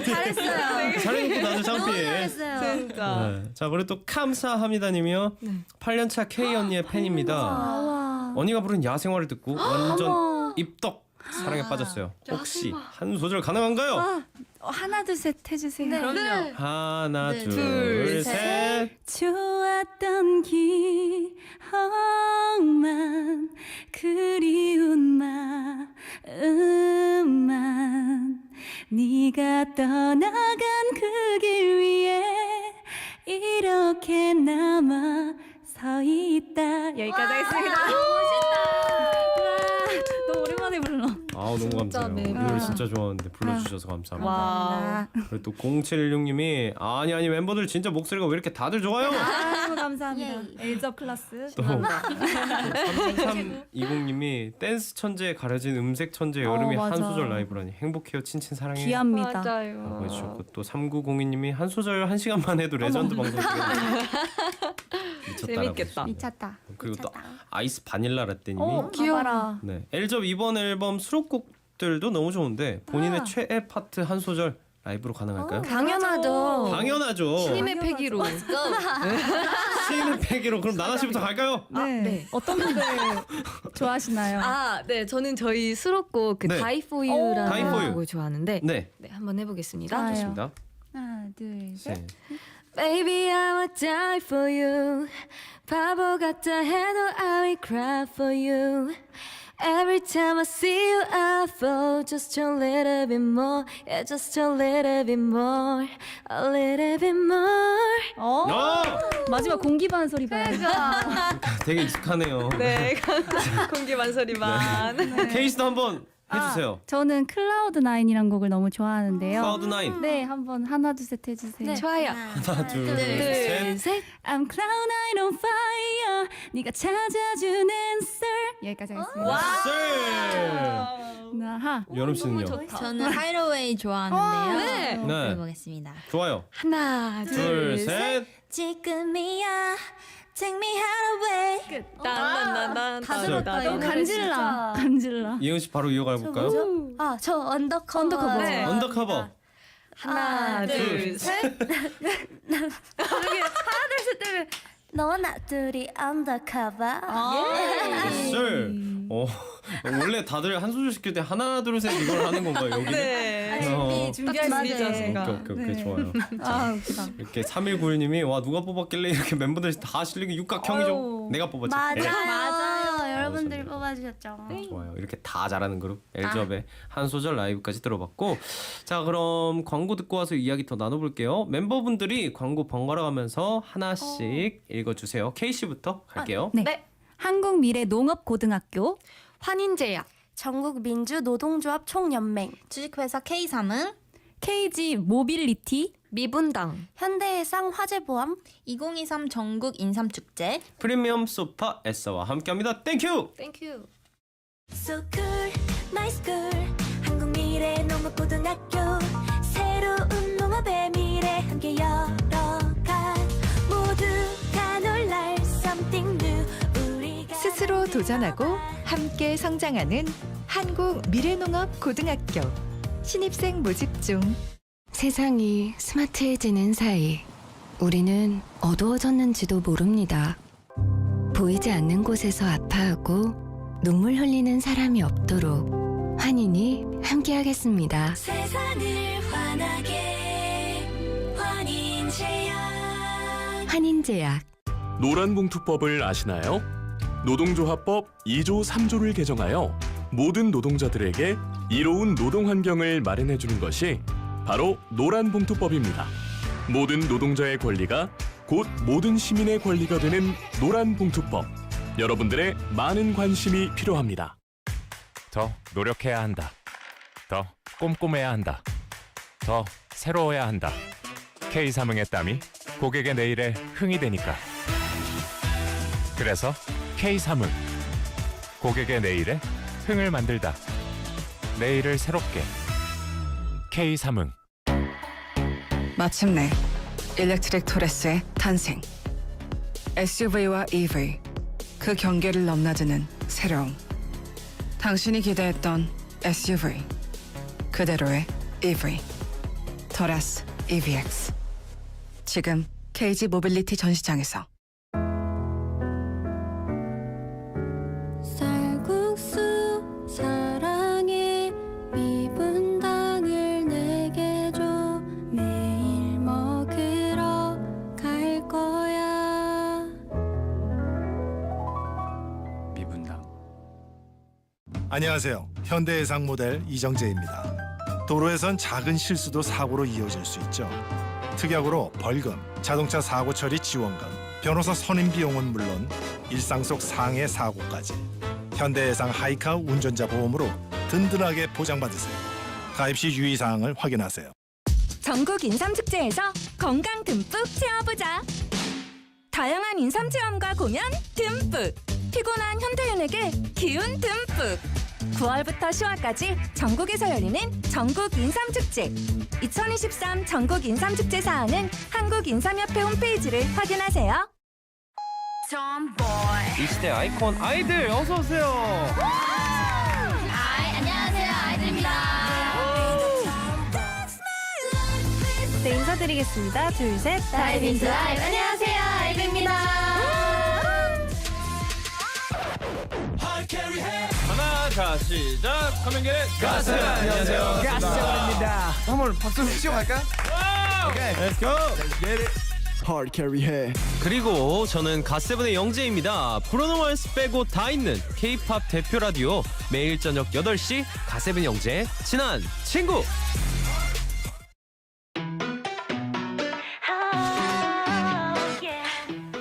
잘했어요. 잘해놓고 나도 창피해. 잘했어요. 진짜. 네. 자 그리고 또 감사합니다님이요. 8년차 K 언니의 팬입니다. 언니가 부른 야생화를 듣고 완전 입덕 사랑에 빠졌어요. 혹시 한 소절 가능한가요? 하나 둘 셋 해주세요. 그럼요. 하나 네, 둘 셋. 좋았던 기억만 그리운 마음만 네가 떠나간 그 길 위에 이렇게 남아 서 있다. 여기까지 하겠습니다. 멋있다. 너무 오랜만에 불러. 너무 진짜 감사해요. 네. 이 노래 진짜 좋아하는데 불러주셔서 감사합니다. 와. 그리고 또 0716님이 아니 멤버들 진짜 목소리가 왜 이렇게 다들 좋아요? 아유 감사합니다. 엘저 클라스. 또 3320님이 댄스 천재에 가려진 음색 천재 여름이 한 맞아. 소절 라이브라니 행복해요 친친 사랑해. 귀합니다. 맞아요. 라고 해주셨고 또 3902님이 한 소절 1시간만 해도 레전드 방송 되겠네요. 미쳤다라고 재밌겠다. 해주셨습니다. 미쳤다. 그리고 또 아이스 바닐라 라떼님이 귀여워라. 네 엘접 이번 앨범 수록곡들도 너무 좋은데 본인의 최애 파트 한 소절 라이브로 가능할까요? 당연하죠. 당연하죠. 신임의 패기로. 시인의 패기로 그럼 나나 씨부터 갈까요? 네. 어떤 분들 좋아하시나요? 아, 네. 저는 저희 수록곡 그 네. Die For Die For You라는 You. 곡을 좋아하는데 네. 네, 한번 해보겠습니다. 좋아요. 좋습니다. 하나 둘 셋. 네. Baby, I will die for you. 바보 같다 해도 I will cry for you. Every time I see you, I fall just a little bit more. Yeah, just a little bit more. A little bit more. 마지막 공기반 소리 봐요. 되게 익숙하네요. 네, 공기 만소리만. 케이스도 한번 해주세요. 저는 클라우드 나인이란 곡을 너무 좋아하는데요. 클라우드 나인. 네, 한번 하나 둘 셋 해주세요. 좋아요. 하나 둘 셋. 셋. I'm cloud nine on fire. 네가 찾아준 answer. 여기까지 하겠습니다. 나하. 여름 씨는요? 저는 하이로웨이 좋아하는데요. 네. 네. 해보겠습니다. 좋아요. 하나, 둘 셋. 지금이야 Take me away 딴딴딴딴. 다 들었다. 저- 이 노래 간질라. 간질라. 이은 씨 바로 이어가 볼까요? 저 언더커버 네. 언더커버. 하나, 둘, 셋. 너와 나 둘이 언더커버 썰. 원래 다들 한 소절 시킬 때 하나 둘 셋 이걸 하는 건가요 여기? 네. 준비하시죠, 제가. 오케이 좋아요. 아, 웃기다. 이렇게 3191님이 와 누가 뽑았길래 이렇게 멤버들이 다 실력이 육각형이죠. 내가 뽑았지. 네. 맞아요 여러분들 그렇습니다. 뽑아주셨죠 좋아요. 이렇게 다 잘하는 그룹 엘접의 한 소절 라이브까지 들어봤고 자 그럼 광고 듣고 와서 이야기 더 나눠볼게요. 멤버분들이 광고 번갈아 가면서 하나씩 읽어주세요. K 씨부터 갈게요. 네. 한국미래농업고등학교 환인제약. 전국 민주 노동조합 총연맹 주식회사 K3은 KG 모빌리티 미분당. 현대해상 화재보험 2023 전국 인삼축제 프리미엄 소파 에싸와 함께합니다. 땡큐. 땡큐. So cool, nice cool 한국미래농업고등학교 새로운 농업의 미래 함께 열어가 모두가 놀랄 something new 우리가 스스로 도전하고 함께 성장하는 한국미래농업고등학교 신입생 모집 중. 세상이 스마트해지는 사이 우리는 어두워졌는지도 모릅니다. 보이지 않는 곳에서 아파하고 눈물 흘리는 사람이 없도록 환인이 함께하겠습니다. 세상을 환하게 환인제약 환인제약. 노란봉투법을 아시나요? 노동조합법 2조 3조를 개정하여 모든 노동자들에게 이로운 노동 환경을 마련해주는 것이 바로 노란봉투법입니다. 모든 노동자의 권리가 곧 모든 시민의 권리가 되는 노란봉투법. 여러분들의 많은 관심이 필요합니다. 더 노력해야 한다. 더 꼼꼼해야 한다. 더 새로워야 한다. K3응의 땀이 고객의 내일에 흥이 되니까. 그래서 K3응. 고객의 내일에 흥을 만들다. 내일을 새롭게. K3응. 마침내 일렉트릭 토레스의 탄생. SUV와 EV, 그 경계를 넘나드는 새로움. 당신이 기대했던 SUV, 그대로의 EV. 토레스 EVX. 지금 KG 모빌리티 전시장에서. 쌀국수 사랑해 미분당을 내게 줘 매일 먹으러 갈 거야 미분당. 안녕하세요. 현대해상 모델 이정재입니다. 도로에선 작은 실수도 사고로 이어질 수 있죠. 특약으로 벌금, 자동차 사고 처리 지원금, 변호사 선임 비용은 물론 일상 속 상해 사고까지 현대해상 하이카 운전자 보험으로 든든하게 보장받으세요. 가입 시 유의사항을 확인하세요. 전국 인삼축제에서 건강 듬뿍 채워보자. 다양한 인삼 체험과 공연 듬뿍. 피곤한 현대인에게 기운 듬뿍. 9월부터 10월까지 전국에서 열리는 전국 인삼축제. 2023 전국 인삼축제 사항은 한국인삼협회 홈페이지를 확인하세요. 이 시대 아이콘 아이들 어서 오세요. 안녕하세요, 아이들입니다. 네, 인사드리겠습니다. 둘, 셋. 다이빙 드라이브. 안녕하세요, 아이들입니다. 하나, 자 시작. 가면계 가스. 안녕하세요. 가스입니다. 한번 박수 치고 갈까? 오케이. Let's go. Let's get it. Hard carry 해. 그리고 저는 갓세븐의 영재입니다. 브로노멀스 빼고 다 있는 K-팝 대표 라디오 매일 저녁 8시 갓세븐 영재 친한 친구.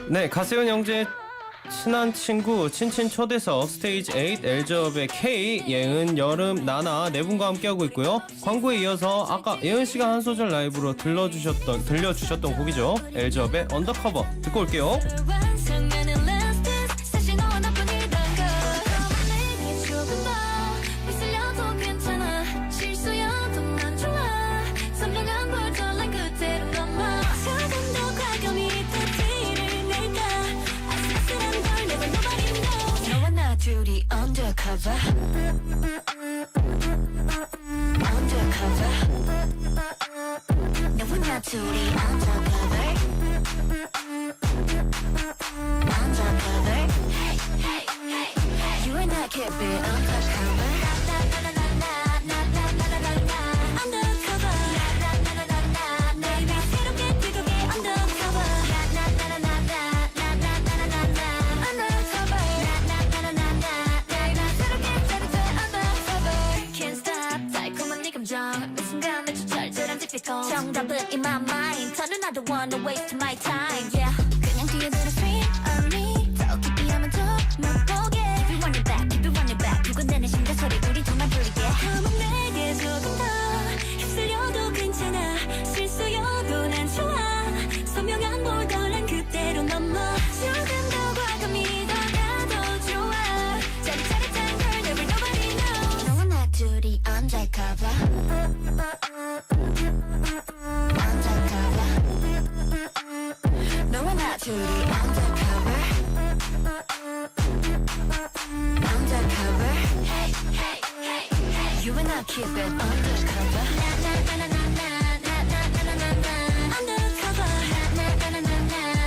네, 갓세븐 영재 친한 친구 친친 초대석 스테이지 8 엘즈업의 K, 예은, 여름, 나나 네 분과 함께하고 있고요. 광고에 이어서 아까 예은 씨가 한 소절 라이브로 들려주셨던 곡이죠. 엘즈업의 언더커버 듣고 올게요. 둘이 undercover undercover 너와 둘이 undercover undercover you and I keep it undercover undercover baby 새롭게 뜨겁게 undercover 정답은 in my mind 더는 I don't wanna waste my time yeah 그냥 뛰어들어 stream only 더 깊이 하면 더 못 보게 Keep it running back keep it running back 두근대는 심장 소리 우리 둘만 들리게 한번 내게 조금 더 휩쓸려도 괜찮아 실수여도 난 좋아 선명한 볼더란 그대로 넘어 조금 더 과감히 다가도 좋아 짜릿짜릿한 걸 never nobody knows 너와 나 둘이 undercover 너와 나 둘이 undercover undercover you and I keep it undercover undercover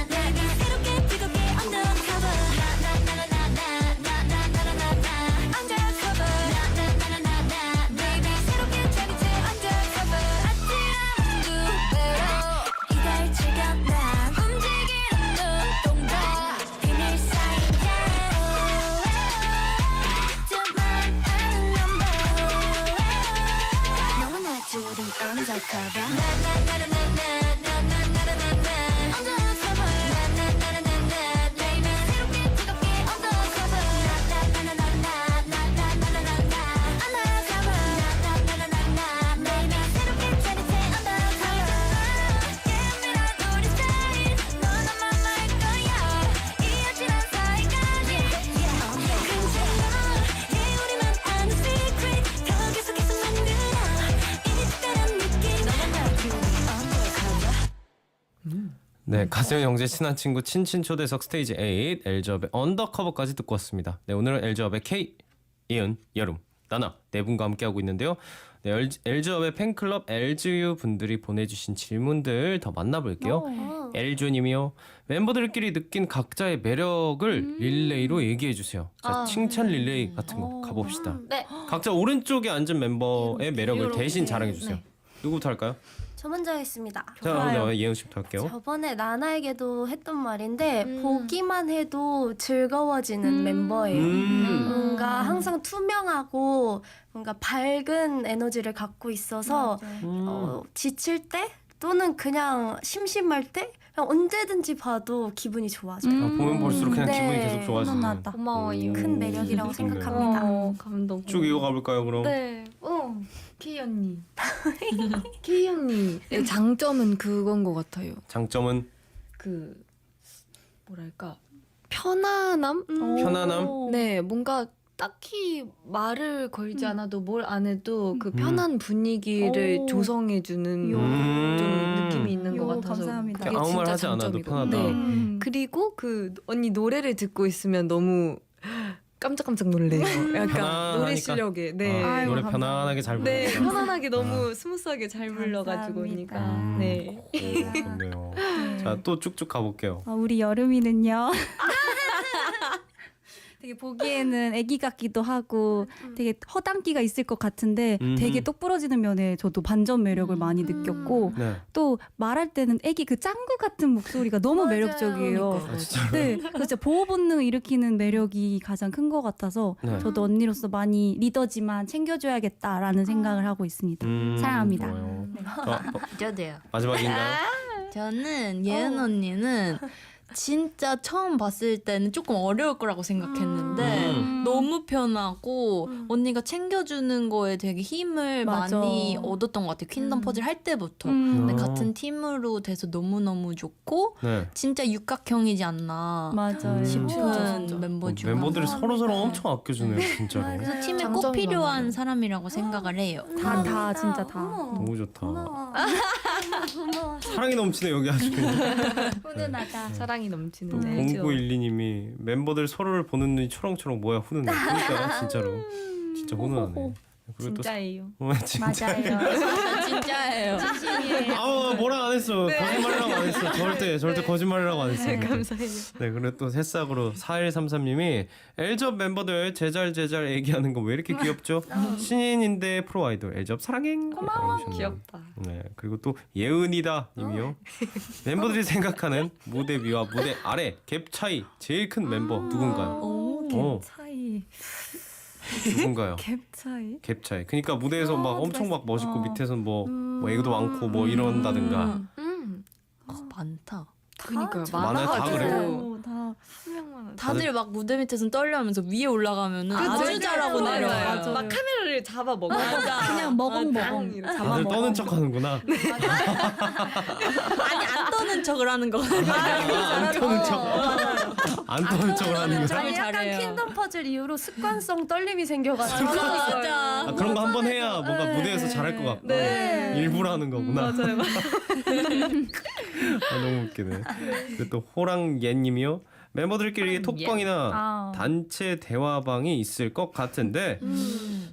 baby 새롭게 뜨겁게 undercover undercover baby 새롭게 재밌게 undercover 아찔한 두 배로 이달 즐겨 난 움직이는 눈동자 비밀 사이에 좀 아는 넘버 너와 나 둘이 undercover 네, 가세현 영재 친한 친구 친친 초대석 스테이지 8 엘즈업의 언더커버까지 듣고 왔습니다. 네, 오늘은 엘즈업의 K, 예은, 여름, 나나 네 분과 함께하고 있는데요. 네, 엘즈업의 팬클럽 엘즈유 분들이 보내주신 질문들 더 만나볼게요. 엘주님이요. 멤버들끼리 느낀 각자의 매력을 릴레이로 얘기해주세요. 자, 칭찬 릴레이 같은 거 가봅시다. 네. 각자 오른쪽에 앉은 멤버의 매력을 대신 자랑해주세요. 네. 누구부터 할까요? 저 먼저 하겠습니다. 자, 먼저 예은 씨부터 할게요. 저번에 나나에게도 했던 말인데 보기만 해도 즐거워지는 멤버예요. 뭔가 항상 투명하고 뭔가 밝은 에너지를 갖고 있어서 지칠 때 또는 그냥 심심할 때 그냥 언제든지 봐도 기분이 좋아져요. 보면 볼수록 그냥 네. 기분이 계속 좋아지는. 훈훈하다. 고마워요. 큰 매력이라고 좋네요. 생각합니다. 감동. 쭉 이어가 볼까요 그럼? 네. K 언니. K 언니. 장점은 그건 것 같아요. 장점은 그 뭐랄까 편안함? 편안함? 네, 뭔가 딱히 말을 걸지 않아도 뭘 안 해도 그 편한 분위기를 조성해주는 좀 느낌이 있는 것 같아서 감사합니다. 그게 아무 말 진짜 하지 않아도 장점이거든요. 편하다. 네. 그리고 그 언니 노래를 듣고 있으면 너무 깜짝깜짝 놀래요. 약간 편안하니까? 노래 실력에. 네. 노래 편안하게 잘 부르니까. 네, 편안하게 너무 스무스하게 잘 불러가지고 언니가. 네. 좋네요. 자, 또 쭉쭉 가볼게요. 우리 여름이는요. 되게 보기에는 아기 같기도 하고 되게 허당기가 있을 것 같은데 되게 똑부러지는 면에 저도 반전 매력을 많이 느꼈고 네. 또 말할 때는 아기 그 짱구 같은 목소리가 너무 매력적이에요. 네, 그래서 진짜 보호 본능 일으키는 매력이 가장 큰 것 같아서 네. 저도 언니로서 많이 리더지만 챙겨줘야겠다라는 생각을 하고 있습니다. 사랑합니다. 좋아요. 저도요. 마지막인가요? 저는 예은 언니는 진짜 처음 봤을 때는 조금 어려울 거라고 생각했는데 너무 편하고 언니가 챙겨주는 거에 되게 힘을 맞아. 많이 얻었던 것 같아요. 퀸덤 퍼즐 할 때부터. 근데 같은 팀으로 돼서 너무너무 좋고 네. 진짜 육각형이지 않나 맞아요. 싶은 멤버 중 멤버들이 서로 엄청 아껴주네요, 진짜로. 그래서 팀에 꼭 장점이 필요한 많아요. 사람이라고 생각을 해요. 다 진짜 다. 너무 좋다. 고마워. 사랑이 넘치네 여기 아주. 훈훈하다. 사랑이 넘치는. 0912님이 멤버들 서로를 보는 눈이 초롱초롱 뭐야 훈훈해. 그러니까 진짜로 진짜 훈훈하네. 그리고 또 진짜예요. 진짜. 진짜예요. 아우 뭐라 안 했어. 거짓말이라고 안 했어. 절대 거짓말이라고 안 했어. 감사해요. 네, 그리고 또 새싹으로 4133님이 엘접 멤버들 제잘 얘기하는 거 왜 이렇게 귀엽죠? 신인인데 프로 아이돌 엘접 사랑해. 고마워. 귀엽다. 네, 그리고 또 예은이다 님이요. 멤버들이 생각하는 무대 위와 무대 아래 갭 차이 제일 큰 멤버 누군가요? 갭 차이. 누군가요? 갭 차이. 갭 차이. 그러니까 무대에서 막 엄청 막 멋있고 밑에서는 뭐 애교도 많고 뭐 이런다든가. 많다. 그니까요. 많아요? 다 그래요? 다. 한 명만. 다들 막 무대 밑에서는 떨려하면서 위에 올라가면은 아주 잘하고 내려와요. 맞아요. 막 카메라를 잡아 먹어. 그냥 먹엉먹엉. 다들 떠는 척 하는구나. 아니 안 떠는 척을 하는 거거든요. 안 떠는 척. 안 떠는 척을 하는 거야. 아니 약간 잘해요. 퀸덤 퍼즐 이후로 습관성 떨림이 생겨가지고 맞아. 아, 그런 거 한 번 해야 뭔가 무대에서 잘할 것 같고 일부러 하는 거구나. 맞아요. 아, 너무 웃기네. 그리고 또 호랑예님이요. 멤버들끼리 톡방이나 단체 대화방이 있을 것 같은데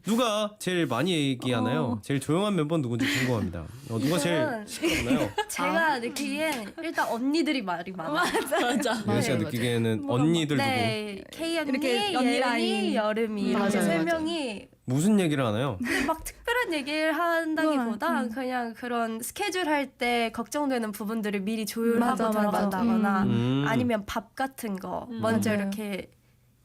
누가 제일 많이 얘기하나요? 제일 조용한 멤버는 누군지 궁금합니다. 누가 제일 시끄럽나요? 제가 느끼기엔 일단 언니들이 말이 많아. 맞아. 예은 씨가 느끼기에는 언니들 누구? 네, K 언니, 이렇게 언니 예은이, 라인. 여름이 이렇게 맞아요, 세 맞아요. 명이 무슨 얘기를 하나요? 근데 막 특별한 얘기를 한다기보다 그냥 그런 스케줄 할 때 걱정되는 부분들을 미리 조율하고 맞아, 맞아. 들어간다거나 음. 아니면 밥 같은 거 먼저 맞아요. 이렇게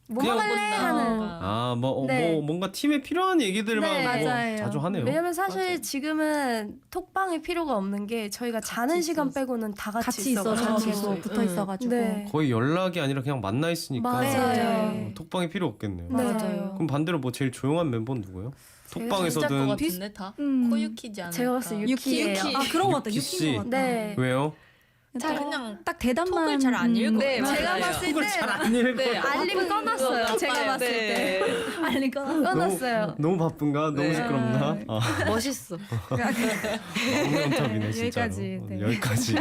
뭐 그냥 먹을래 하는 아, 네. 뭔가 팀에 필요한 얘기들만 네, 뭐 맞아요. 자주 하네요. 왜냐면 사실 지금은 톡방이 필요가 없는 게 저희가 자는 시간 빼고는 다 같이 있어가지고 같이 붙어 있어가지고. 네. 거의 연락이 아니라 그냥 만나 있으니까 맞아요. 톡방이 필요 없겠네요. 네. 맞아요. 그럼 반대로 뭐 제일 조용한 멤버는 누구예요? 진짜 것 톡방에서든 같은데 다 코유키지 않을까? 제가 봤을 때 유키예요. 아 그런 것 같다. 유키 씨. 유키인 것 같다. 네. 왜요? 잘 그냥 딱 대답만. 톡을 잘 안 읽어. 네, 제가 봤을 톡을 때 잘 안 읽어. 알림 꺼놨어요. 제가 봤을 때 알림 꺼놨어요. 너무 바쁜가? 너무 시끄럽나? 아, 멋있어. 너무 연탑이네 진짜로. 여기까지, 네. 여기까지.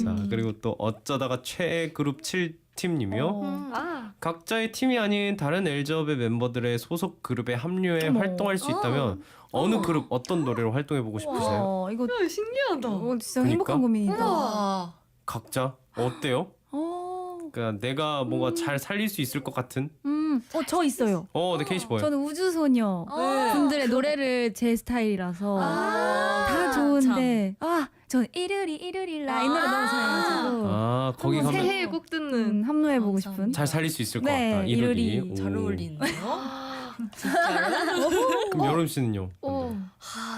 자 그리고 또 어쩌다가 최그룹 7팀님이요. 각자의 팀이 아닌 다른 엘즈업의 멤버들의 소속 그룹에 합류해 활동할 수 있다면 어느 그룹 어떤 노래로 활동해 보고 싶으세요? 이거 신기하다. 진짜 그러니까? 행복한 고민이다. 와. 각자 어때요? 어. 그러니까 내가 뭔가 잘 살릴 수 있을 것 같은? 저 있어요. 네 케이씨 뭐예요? 저는 우주소녀 분들의 노래를 제 스타일이라서 다 좋은데 전 이르리 라이 노래 너무 잘해가지고 아 거기 가면 새해에 꼭 듣는 합류해보고 싶은. 잘 살릴 수 있을 것 네, 같다. 이루리. 이루리. 잘 오. 어울리는데요? 그럼 여름 씨는요?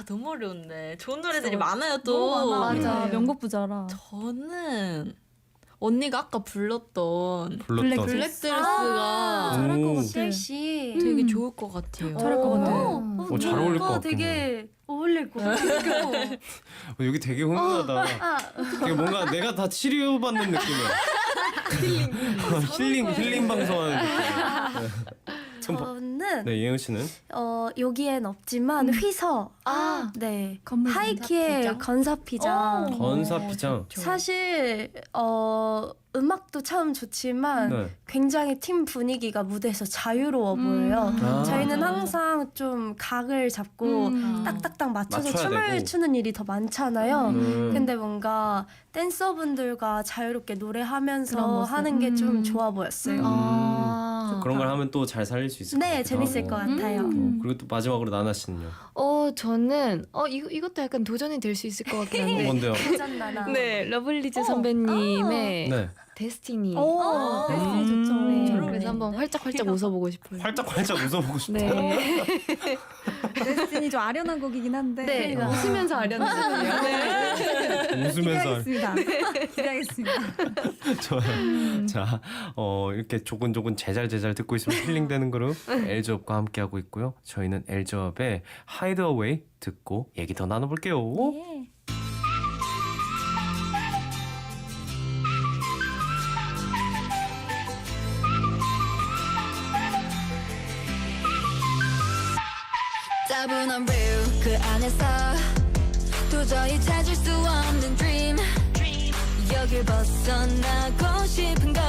너무 어려운데. 좋은 노래들이 많아요 또. 너무 많아. 맞아. 네. 명곡 부자라. 저는 언니가 아까 불렀던 블랙드레스가 잘할 것 오. 같아. 셀씨 되게 좋을 것 같아요. 잘할 것 같아. 잘 어울릴 것 같긴 해. 되게 어울릴 것 같아요. 여기 되게 훈훈하다. 되게 뭔가 내가 다 치료받는 느낌이야. 힐링 방송하는 느낌. 저는 네, 예은 씨는 여기엔 없지만 휘서 네 하이키의 건사피장 건사피장. 사실 음악도 참 좋지만 네. 굉장히 팀 분위기가 무대에서 자유로워 보여요. 아. 저희는 항상 좀 각을 잡고 딱딱딱 맞춰서 맞춰야 춤을 되고. 추는 일이 더 많잖아요. 근데 뭔가 댄서분들과 자유롭게 노래하면서 그런 모습. 하는 게 좀 좋아 보였어요. 그런 걸 하면 또 잘 살릴 수 있을 것 같아요. 네, 재밌을 것 같아요. 그리고 또 마지막으로 나나 씨는요. 저는 이것도 약간 도전이 될 수 있을 것 같긴 한데. 뭔데요? 도전나나. 네, 러블리즈 선배님의 네. 데스티니. 데스티니 좋죠. 네, 그래서 한번 활짝활짝 웃어보고 싶어요. 활짝활짝 웃어보고 싶다. 네. 데스티니 좀 아련한 곡이긴 한데. 네, 웃으면서 아련하거든요. 네. 웃으면서. 기대하겠습니다. 기대하겠습니다. 좋아요. 자, 이렇게 조근조근 제잘 듣고 있으면 힐링되는 그룹 엘즈업과 함께하고 있고요. 저희는 엘즈업의 하이드 어웨이 듣고 얘기 더 나눠볼게요. 따분한 view 그 안에서 도저히 찾을 수 없는 dream 여길 벗어나고 싶은 걸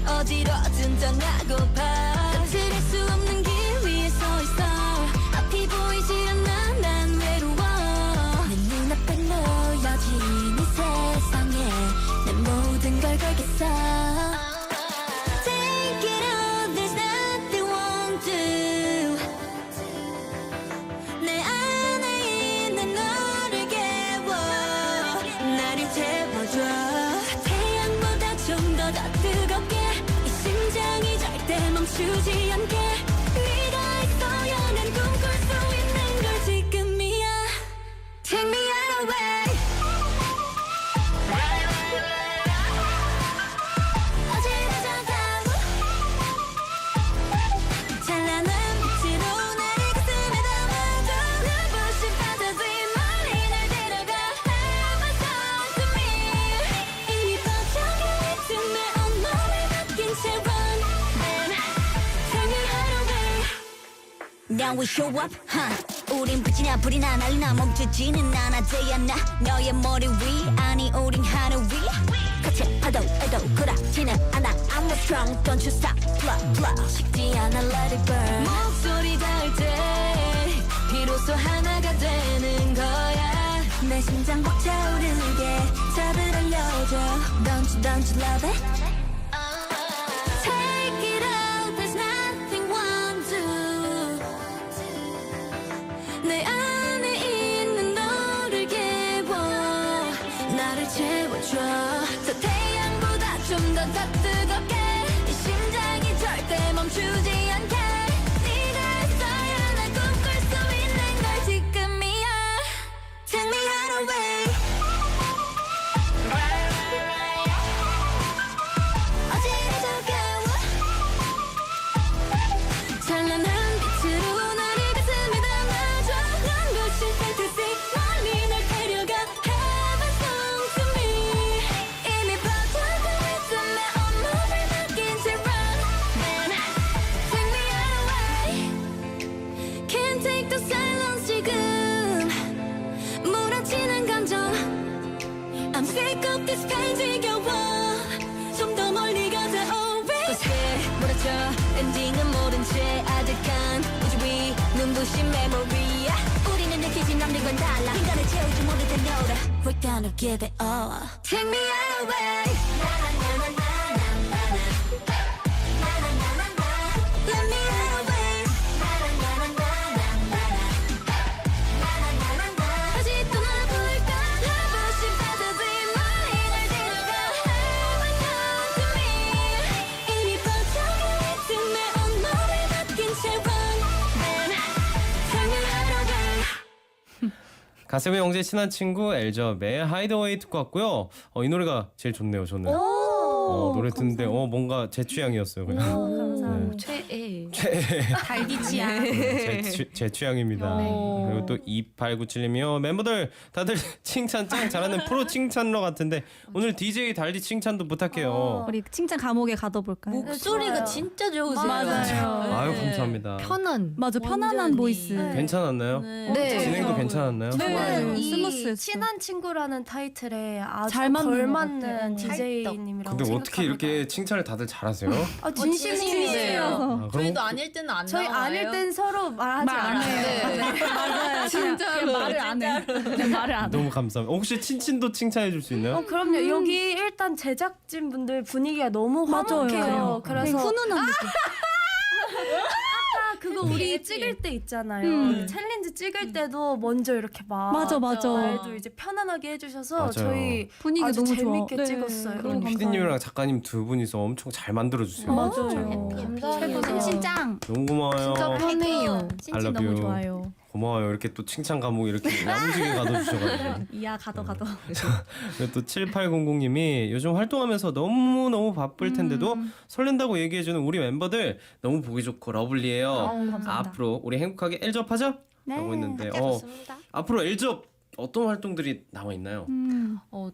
어디로든 떠나고파 다스릴 수 없는 길 위에 서 있어 앞이 보이지 않아 난 외로워 내 눈앞에 놓여진 이 세상에 내 모든 걸 걸겠어 Take it all, there's nothing won't do 내 안에 있는 너를 깨워 나를 채워줘 태양보다 좀 더 뜨겁게 이 심장이 절대 멈추지 않게 네가 있어야 난 꿈꿀 수 있는 걸 지금이야 Take me away 어디로 가고 찬란한 빛으로 나의 가슴에 담아줘 눈부신 fantasy 멀리 날 데려가 Heaven song to me 이미 뻗쳐간 틈에 온몸을 맡긴 채 run Then Take me away Now we show up, 우린 빛이나 불이나 난리나 멈추지는 않아 day and night 너의 머리 위 아니 우린 하늘 위 같이 파도에도 구라지는 않아 I'm not strong, don't you stop, blah 식지 않아 let it burn 목소리 닿을 때 비로소 하나가 되는 거야 내 심장 벅차오르게 답을 알려줘 Don't you love it? Take it out, there's nothing won't do 내 안에 있는 너를 깨워 나를 채워줘 저 태양보다 좀 더 뜨겁게 이 심장이 절대 멈추지 않게 네가 있어야 날 꿈꿀 수 있는 걸 지금이야 Take me away 어디로 가고 찬란한 빛으로 나를 가슴에 담아줘 눈부신 fantasy 멀리 날 데려가 Heaven song to me 이미 뻗어간 틈에 온몸을 맡긴 채 run Then take me away Can't take the silence 지금 몰아치는 감정 I'm sick of this pain 지겨워 좀 더 멀리 가자 oh baby 거시게 몰아쳐 엔딩은 모른 채 아득한 우주 위 눈부신 메모리야 우리는 느끼지 남는 건 달라 인간을 채우지 못해 너라 We're gonna give it all Take me away Let me away 다시 떠나볼까 눈부신 fantasy 멀리 날 데려가 Heaven song to me 이미 뻗쳐간 틈에 온몸을 맡긴 채 run Then take me away 가슴의 영재 친한 친구 엘저의 하이드웨이 듣고 왔고요. 이 노래가 제일 좋네요. 저는 노래 듣는데 뭔가 제 취향이었어요. 그냥. 최애. 달디 취향. 제 취향입니다. 그리고 또 2897님이요. 멤버들 다들 칭찬 짱 잘하는 프로 칭찬러 같은데 오늘 DJ 달디 칭찬도 부탁해요. 우리 칭찬 감옥에 가둬볼까요? 목소리가 진짜 좋으세요. 맞아요. 아유 감사합니다. 맞아, 편안한 보이스. 괜찮았나요? 네. 진행도 괜찮았나요? 저는 이 스무스했어. 친한 친구라는 타이틀에 아주 잘 맞는 것 걸맞는 같아요. DJ님이라고 근데 어떻게 생각합니다. 이렇게 칭찬을 다들 잘하세요? 진심이에요. 그럼 저희도 아닐 때는 안 저희 나와요. 아닐 땐 서로 말하지 않아요. 맞아요. 진짜로. 말을 안 해. 말을 안 해. 너무 감사합니다. 혹시 친친도 칭찬해 줄 수 있나요? 그럼요. 여기 일단 제작진 분들 분위기가 너무 화목해요. 맞아요. 그래서 훈훈한 느낌. 아까 그거 우리 찍을 때 있잖아요. 챌린지 찍을 때도 먼저 이렇게 막 맞아. 말도 이제 편안하게 해주셔서 맞아요. 저희 분위기 아주 너무 재밌게 좋아. 네. 찍었어요. 너무 PD님이랑 작가님 두 분이서 엄청 잘 만들어 주세요. 맞아요. 짱. 너무 고마워요. 진짜 편해요. I love 너무 you. 좋아요. 고마워요. 이렇게 또 칭찬 감옥 이렇게 야무지게 가둬주셔가지고. 이야 가도. 그리고 또 7800님이 요즘 활동하면서 너무 바쁠 텐데도 설렌다고 얘기해주는 우리 멤버들 너무 보기 좋고 러블리해요. 감사합니다. 앞으로 우리 행복하게 엘접하자 라고 했는데 앞으로 엘접 어떤 활동들이 나와 있나요?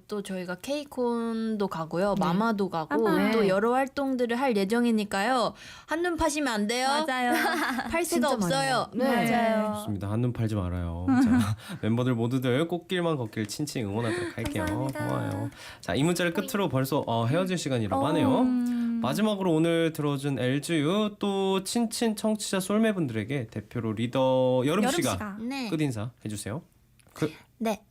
또 저희가 케이콘도 가고요. 마마도 가고 네. 또 여러 활동들을 할 예정이니까요. 한눈 파시면 안 돼요. 맞아요. 팔 새가 없어요. 맞아요. 좋습니다. 한눈 팔지 말아요. 자, 멤버들 모두들 꽃길만 걷길 친친 응원하도록 할게요. 고마워요. 자, 이 문자를 끝으로 벌써 헤어질 시간이라고 하네요. 마지막으로 오늘 들어준 LGU 또 친친 청취자 솔매분들에게 대표로 리더 여름 씨가 네. 끝인사 해주세요. 네.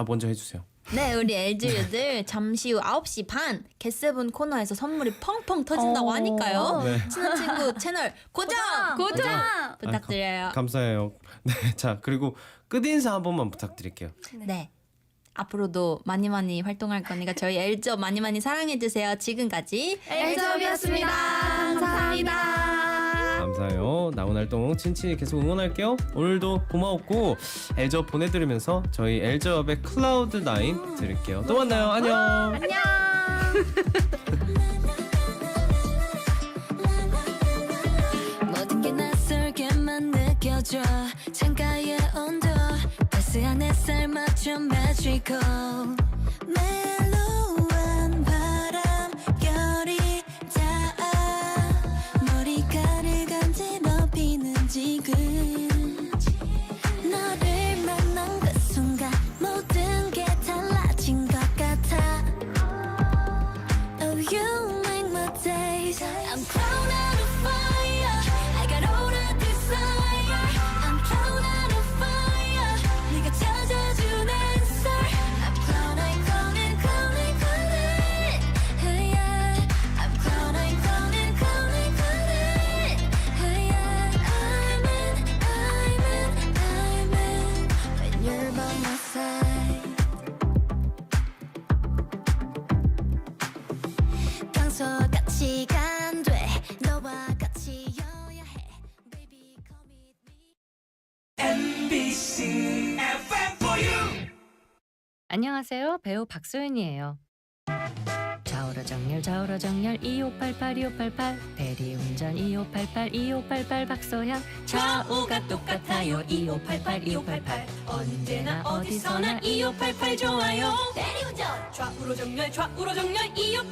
먼저 해주세요. 네, 우리 LGU들 잠시 후 9시 반 겟세븐 코너에서 선물이 펑펑 터진다고 하니까요. 네. 친한 친구 채널 고정 부탁드려요. 감사해요. 네, 자 그리고 끝인사 한 번만 부탁드릴게요. 네. 앞으로도 많이 활동할 거니까 저희 엘저 많이 사랑해주세요. 지금까지 엘접이었습니다. 감사합니다. 감사해요. 나온 활동 친친이 계속 응원할게요. 오늘도 고마웠고 엘저 보내드리면서 저희 엘저업의 클라우드9 들을게요. 또 만나요. 안녕. 모든 게 낯설게만 느껴져 창가의 온도 따스한 햇살 맞춤 매지고 멜로우한 바람결이 닿아 머리카락을 간지러 피는 지금 너를 만난 그 순간 모든 게 달라진 것 같아 Oh you make my days I'm thrown out of fire I got all the desire I'm thrown out of fire 네가 찾아준 answer I'm calling calling calling calling hey yeah I'm calling calling calling calling hey yeah I'm in when you're by my side 평소같이 간돼 너와 같이 여야 해 Baby come with me MBC FM4U 안녕하세요. 배우 박소연이에요. 좌우로 정렬 2588 대리운전 2588 박소연 좌우가 똑같아요 2588 언제나 어디서나 2588 좋아요 대리운전 좌우로 정렬 2588